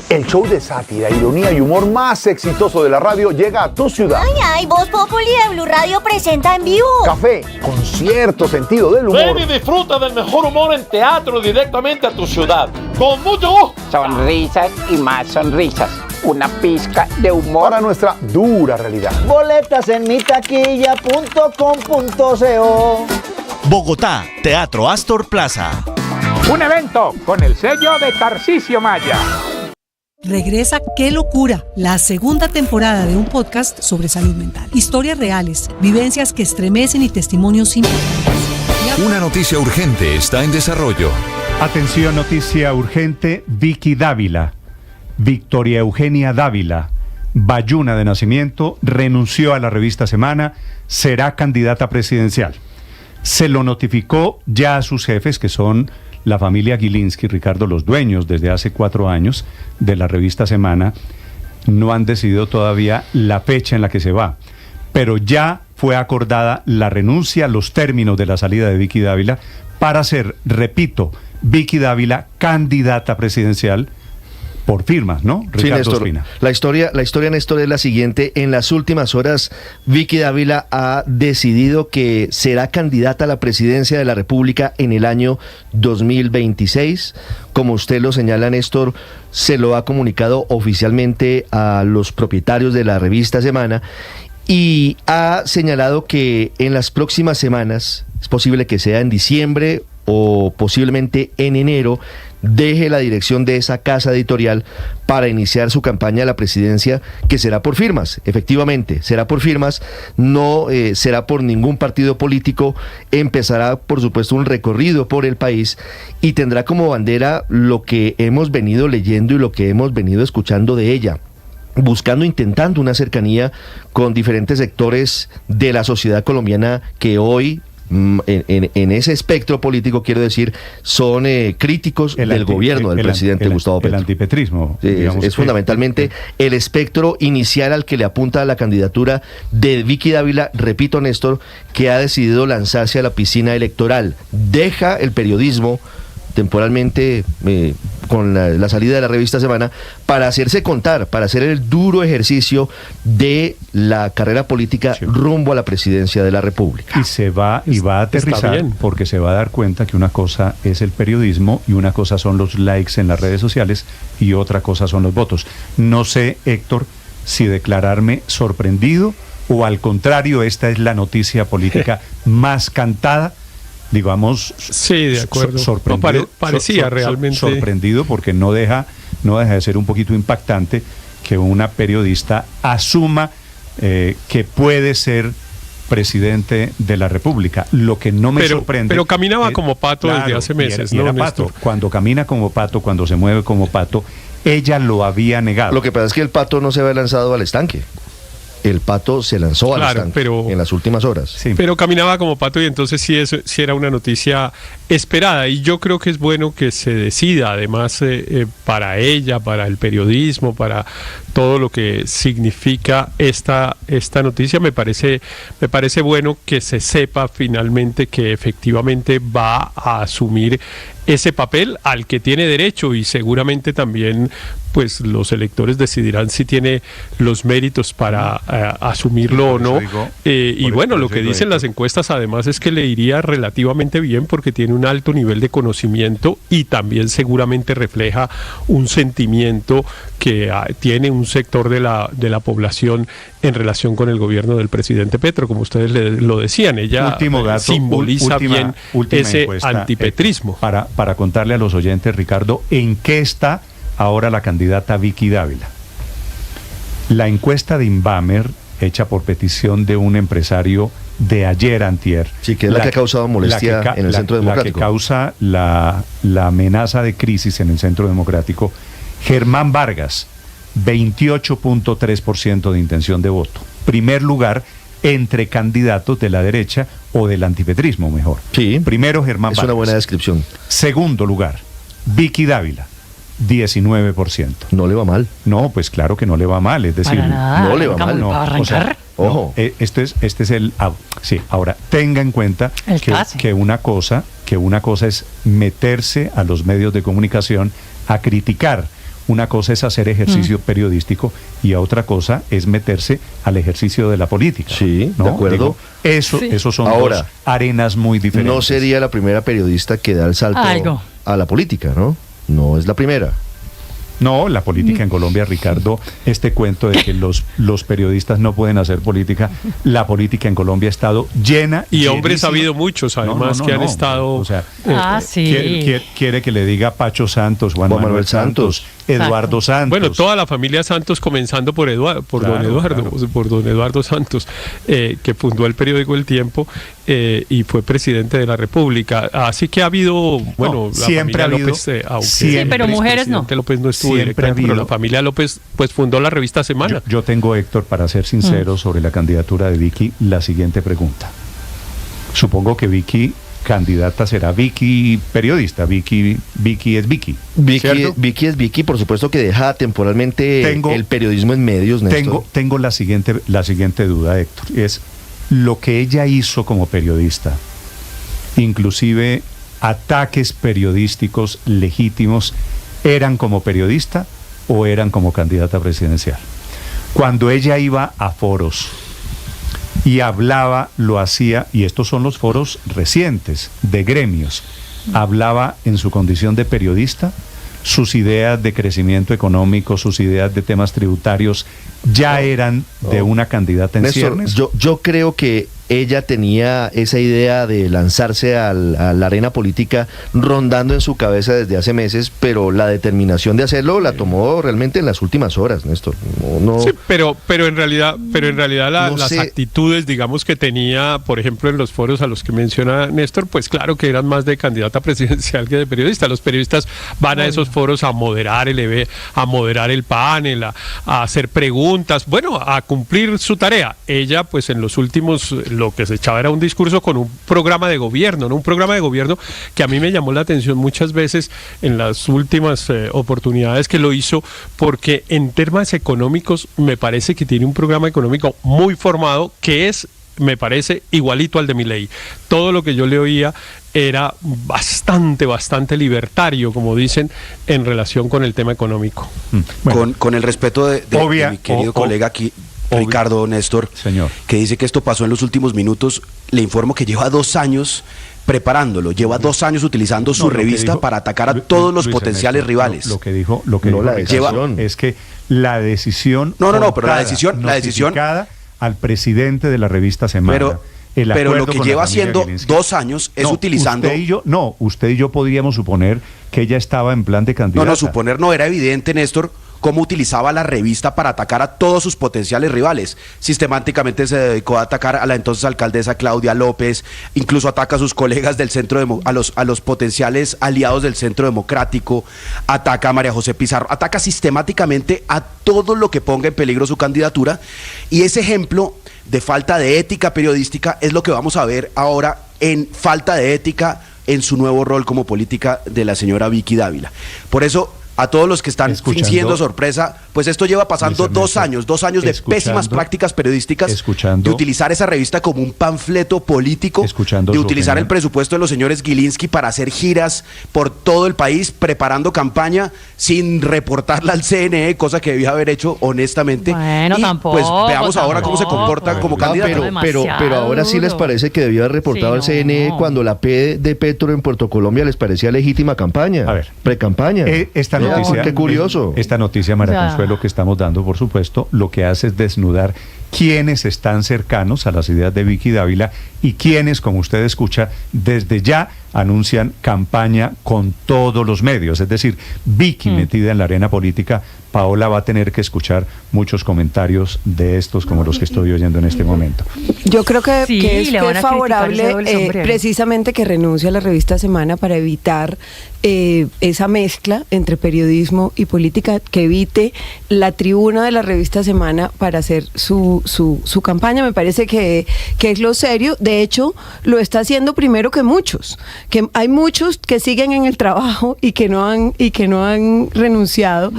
El show de sátira, ironía y humor más exitoso de la radio llega a tu ciudad. Ay, Voz Populi de Blue Radio presenta en vivo. Café con cierto sentido del humor. Ven y disfruta del mejor humor en teatro directamente a tu ciudad. Con mucho gusto. Sonrisas y más sonrisas. Una pizca de humor. Para nuestra dura realidad. Boletas en mitaquilla.com.co. Bogotá, Teatro Astor Plaza. Un evento con el sello de Tarcisio Maya. Regresa Qué locura, la segunda temporada de un podcast sobre salud mental. Historias reales, vivencias que estremecen y testimonios impactantes. Una noticia urgente está en desarrollo. Atención, noticia urgente. Vicky Dávila, Victoria Eugenia Dávila, bayuna de nacimiento, renunció a la revista Semana, será candidata presidencial. Se lo notificó ya a sus jefes, que son la familia Gilinski, Ricardo, los dueños desde hace 4 años de la revista Semana. No han decidido todavía la fecha en la que se va, pero ya fue acordada la renuncia, los términos de la salida de Vicky Dávila para ser, repito, Vicky Dávila candidata presidencial por firmas, ¿no? Sí, Néstor, la historia, Néstor, es la siguiente. En las últimas horas, Vicky Dávila ha decidido que será candidata a la presidencia de la República en el año 2026. Como usted lo señala, Néstor, se lo ha comunicado oficialmente a los propietarios de la revista Semana y ha señalado que en las próximas semanas, es posible que sea en diciembre o posiblemente en enero, deje la dirección de esa casa editorial para iniciar su campaña a la presidencia, que será por firmas. Efectivamente, será por firmas, no será por ningún partido político. Empezará, por supuesto, un recorrido por el país y tendrá como bandera lo que hemos venido leyendo y lo que hemos venido escuchando de ella, buscando, intentando una cercanía con diferentes sectores de la sociedad colombiana que hoy, en ese espectro político, quiero decir, son críticos del gobierno del presidente Gustavo Petro. El antipetrismo. Es fundamentalmente el espectro inicial al que le apunta la candidatura de Vicky Dávila, repito, Néstor, que ha decidido lanzarse a la piscina electoral. Deja el periodismo temporalmente con la salida de la revista Semana para hacerse contar, para hacer el duro ejercicio de la carrera política rumbo a la presidencia de la República. Y va a aterrizar, porque se va a dar cuenta que una cosa es el periodismo y una cosa son los likes en las redes sociales y otra cosa son los votos. No sé, Héctor, si declararme sorprendido o al contrario, esta es la noticia política más cantada. Digamos, sí, de acuerdo. Sorprendido, parecía realmente sorprendido, porque no deja de ser un poquito impactante que una periodista asuma que puede ser presidente de la República. Lo que no me sorprende. Pero caminaba como pato desde hace meses, ¿no? Era pato. Cuando camina como pato, cuando se mueve como pato, ella lo había negado. Lo que pasa es que el pato no se había lanzado al estanque. El pato se lanzó al estanque en las últimas horas. Sí. Pero caminaba como pato y entonces sí era una noticia esperada. Y yo creo que es bueno que se decida, además, para ella, para el periodismo, para todo lo que significa esta noticia. Me parece bueno que se sepa finalmente que efectivamente va a asumir ese papel al que tiene derecho, y seguramente también pues los electores decidirán si tiene los méritos para asumirlo o no. Y bueno, lo que dicen las encuestas además es que le iría relativamente bien porque tiene un alto nivel de conocimiento y también seguramente refleja un sentimiento que tiene un sector de la población en relación con el gobierno del presidente Petro, como ustedes lo decían. Ella simboliza bien ese antipetrismo. Para contarle a los oyentes, Ricardo, ¿en qué está ahora la candidata Vicky Dávila? La encuesta de Inbamer, hecha por petición de un empresario de ayer antier. Sí, que es la que ha causado molestia en el Centro Democrático. La que causa la amenaza de crisis en el Centro Democrático. Germán Vargas, 28.3% de intención de voto. Primer lugar entre candidatos de la derecha o del antipetrismo, mejor. Sí. Primero, Germán Vargas. Es una buena descripción. Segundo lugar, Vicky Dávila, 19%. No le va mal. No, pues claro que no le va mal, es decir, no le va mal. No, o sea, ojo. Este es el sí, ahora tenga en cuenta que una cosa es meterse a los medios de comunicación a criticar. Una cosa es hacer ejercicio periodístico y otra cosa es meterse al ejercicio de la política. Sí, ¿no? de acuerdo. Esos son dos arenas muy diferentes. No sería la primera periodista que da el salto a la política, ¿no? No es la primera. No, la política en Colombia, Ricardo, este cuento de que los periodistas no pueden hacer política, la política en Colombia ha estado llena. Y hombres ha habido muchos, además, que han estado... O sea, sí. quiere que le diga Pacho Santos, Juan Manuel Santos, Eduardo Santos. Bueno, toda la familia Santos, comenzando por don Eduardo Santos, que fundó el periódico El Tiempo y fue presidente de la República. Así que ha habido, bueno, la siempre familia ha habido, López, sí, pero mujeres no. López no estuvo siempre ha habido, pero la familia López pues fundó la revista Semana. Yo tengo, Héctor, para ser sincero sobre la candidatura de Vicky, la siguiente pregunta. Supongo que Vicky candidata será Vicky periodista, Vicky es Vicky. Vicky es Vicky, por supuesto que deja temporalmente el periodismo en medios, Néstor. Tengo la siguiente duda, Héctor, es lo que ella hizo como periodista, inclusive ataques periodísticos legítimos, ¿eran como periodista o eran como candidata presidencial? Cuando ella iba a foros y hablaba, lo hacía, y estos son los foros recientes de gremios, hablaba en su condición de periodista, sus ideas de crecimiento económico, sus ideas de temas tributarios, ya eran de una candidata en Néstor, ciernes. Yo creo que ella tenía esa idea de lanzarse a la arena política rondando en su cabeza desde hace meses, pero la determinación de hacerlo la tomó realmente en las últimas horas, Néstor. Sí, pero en realidad las actitudes, digamos, que tenía, por ejemplo, en los foros a los que menciona Néstor, pues claro que eran más de candidata presidencial que de periodista. Los periodistas van a esos foros a moderar el panel, a hacer preguntas, bueno, a cumplir su tarea. Ella, pues en los últimos, lo que se echaba era un discurso con un programa de gobierno, ¿no? Un programa de gobierno que a mí me llamó la atención muchas veces en las últimas oportunidades que lo hizo, porque en temas económicos me parece que tiene un programa económico muy formado que es, me parece, igualito al de Milei. Todo lo que yo le oía era bastante libertario, como dicen, en relación con el tema económico. Bueno, con el respeto de mi querido colega aquí, Ricardo, Néstor, señor, que dice que esto pasó en los últimos minutos, le informo que lleva 2 años preparándolo, lleva 2 años utilizando su revista para atacar a todos los potenciales rivales. Lo que dijo Ricardo, es que la decisión pero la decisión al presidente de la revista Semana. Pero lo que lleva haciendo 2 años es utilizando... Usted y yo podríamos suponer que ella estaba en plan de candidata. No, suponer no, era evidente, Néstor, cómo utilizaba la revista para atacar a todos sus potenciales rivales. Sistemáticamente se dedicó a atacar a la entonces alcaldesa Claudia López, incluso ataca a sus colegas del a los potenciales aliados del Centro Democrático, ataca a María José Pizarro, ataca sistemáticamente a todo lo que ponga en peligro su candidatura, y ese ejemplo de falta de ética periodística es lo que vamos a ver ahora en falta de ética en su nuevo rol como política de la señora Vicky Dávila. Por eso, a todos los que están fingiendo sorpresa, pues esto lleva pasando 2 años de pésimas prácticas periodísticas, de utilizar esa revista como un panfleto político, de utilizar el presupuesto de los señores Gilinski para hacer giras por todo el país, preparando campaña sin reportarla al CNE, cosa que debía haber hecho honestamente. Bueno, y tampoco. Pues veamos ahora cómo se comporta como candidato. Pero ahora sí les parece que debió haber reportado al CNE cuando la P de Petro en Puerto Colombia les parecía legítima campaña, pre-campaña. Noticia, qué curioso. Esta noticia, María Consuelo, que estamos dando, por supuesto, lo que hace es desnudar quiénes están cercanos a las ideas de Vicky Dávila y quiénes, como usted escucha, desde ya anuncian campaña con todos los medios. Es decir, Vicky metida en la arena política, Paola va a tener que escuchar muchos comentarios de estos como los que estoy oyendo en este momento. Yo creo que, Sí, que es le van a favorable criticar ese doble sombrero. precisamente que renuncie a la revista Semana para evitar esa mezcla entre periodismo y política, que evite la tribuna de la revista Semana para hacer su campaña. Me parece que es lo serio. De hecho, lo está haciendo primero que muchos. Que hay muchos que siguen en el trabajo y que no han renunciado.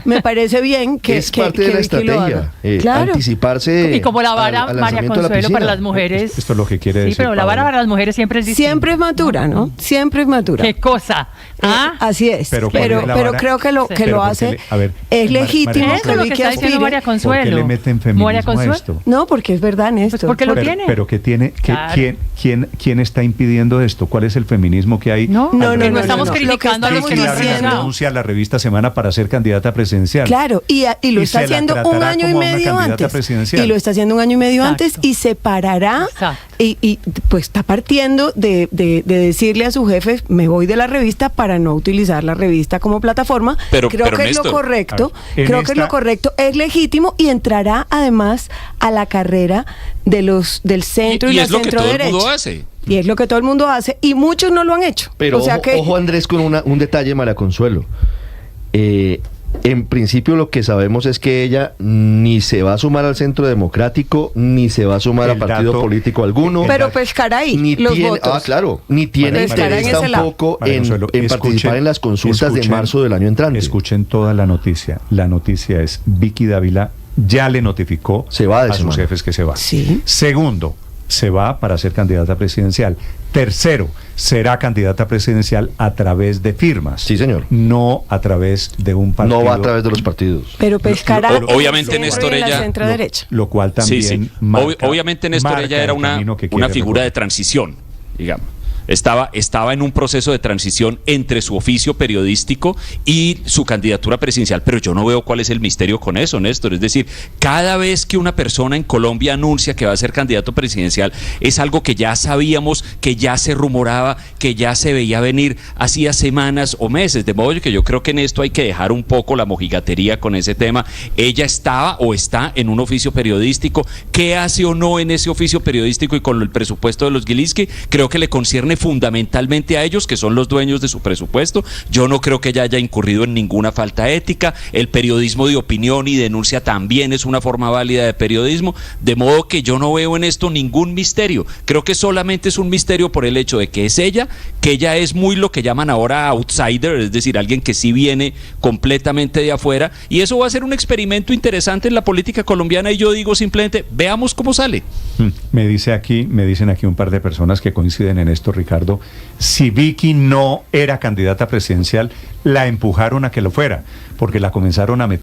Me parece bien que es parte de la Vicky lo estrategia, haga. Claro. anticiparse. Y como la vara al María lanzamiento de la Consuelo para piscina. las mujeres. Esto es lo que quiere Sí, decir pero la vara Paola. para las mujeres siempre es distinta. Siempre es madura, ¿no? Siempre es madura. ¿Qué cosa? Así es. Pero Pero, ¿cuál es la vara? creo que lo Pero hace. porque a ver, Es legítimo María Eso que es lo que Vicky está diciendo aspire. María ¿Por qué Consuelo. le meten feminismo María a Consuelo. esto? No, porque es verdad, Néstor. porque lo pero, tiene. pero que tiene, Claro. ¿quién está impidiendo esto? ¿Cuál es el feminismo que hay? No, No, que no, estamos no. criticando a los que no han Vicky Dávila renunciado. renuncia a la revista Semana para ser candidata presidencial. Claro, y lo Y está se la haciendo un tratará año y como a una medio candidata antes. presidencial. Y lo está haciendo un año y medio Exacto. antes y se parará. Exacto. Y pues está partiendo de decirle a su jefe, me voy de la revista para no utilizar la revista como plataforma. Pero creo que es lo Néstor, correcto, a ver, en creo que es lo esta- correcto, es legítimo y entrará además a la carrera del centro y, Y la es lo que todo el centro-derecha. mundo hace. Y es lo que todo el mundo hace y muchos no lo han hecho. Pero o sea ojo, que ojo, Andrés, con un detalle, María Consuelo. En principio lo que sabemos es que ella ni se va a sumar al Centro Democrático, ni se va a sumar a El partido dato- político alguno. pero pescará ahí ni los tiene, votos. claro, ni tiene María interés Consuelo, tampoco María en Consuelo, participar en las consultas de escuchen- marzo del año entrante. Escuchen toda la noticia. La noticia es Vicky Dávila ya le notificó Se va de a sus Semana. jefes que se va. Sí. Segundo, se va para ser candidata presidencial. Tercero, será candidata presidencial a través de firmas. Sí, señor. No a través de un partido. No va a través de los partidos. Pero pescará Lo- obviamente, en el centro Néstor, y en la ella- centro-derecha. Lo cual también Sí, sí. marca- Obviamente, Néstor, marca ella era el camino que una quiere figura de recorrer. transición, digamos. Estaba en un proceso de transición entre su oficio periodístico y su candidatura presidencial, pero yo no veo cuál es el misterio con eso, Néstor. Es decir, cada vez que una persona en Colombia anuncia que va a ser candidato presidencial, es algo que ya sabíamos, que ya se rumoraba, que ya se veía venir hacía semanas o meses. De modo que yo creo que en esto hay que dejar un poco la mojigatería con ese tema. Ella estaba o está en un oficio periodístico. ¿Qué hace o no en ese oficio periodístico y con el presupuesto de los Gilinski? Creo que le concierne fundamentalmente a ellos, que son los dueños de su presupuesto. Yo no creo que ella haya incurrido en ninguna falta ética. El periodismo de opinión y denuncia también es una forma válida de periodismo, de modo que yo no veo en esto ningún misterio. Creo que solamente es un misterio por el hecho de que es ella, que ella es muy lo que llaman ahora outsider, es decir, alguien que sí viene completamente de afuera, y eso va a ser un experimento interesante en la política colombiana, y yo digo simplemente, veamos cómo sale. Me dicen aquí un par de personas que coinciden en esto, Ricardo. Si Vicky no era candidata presidencial, la empujaron a que lo fuera, porque la comenzaron a meter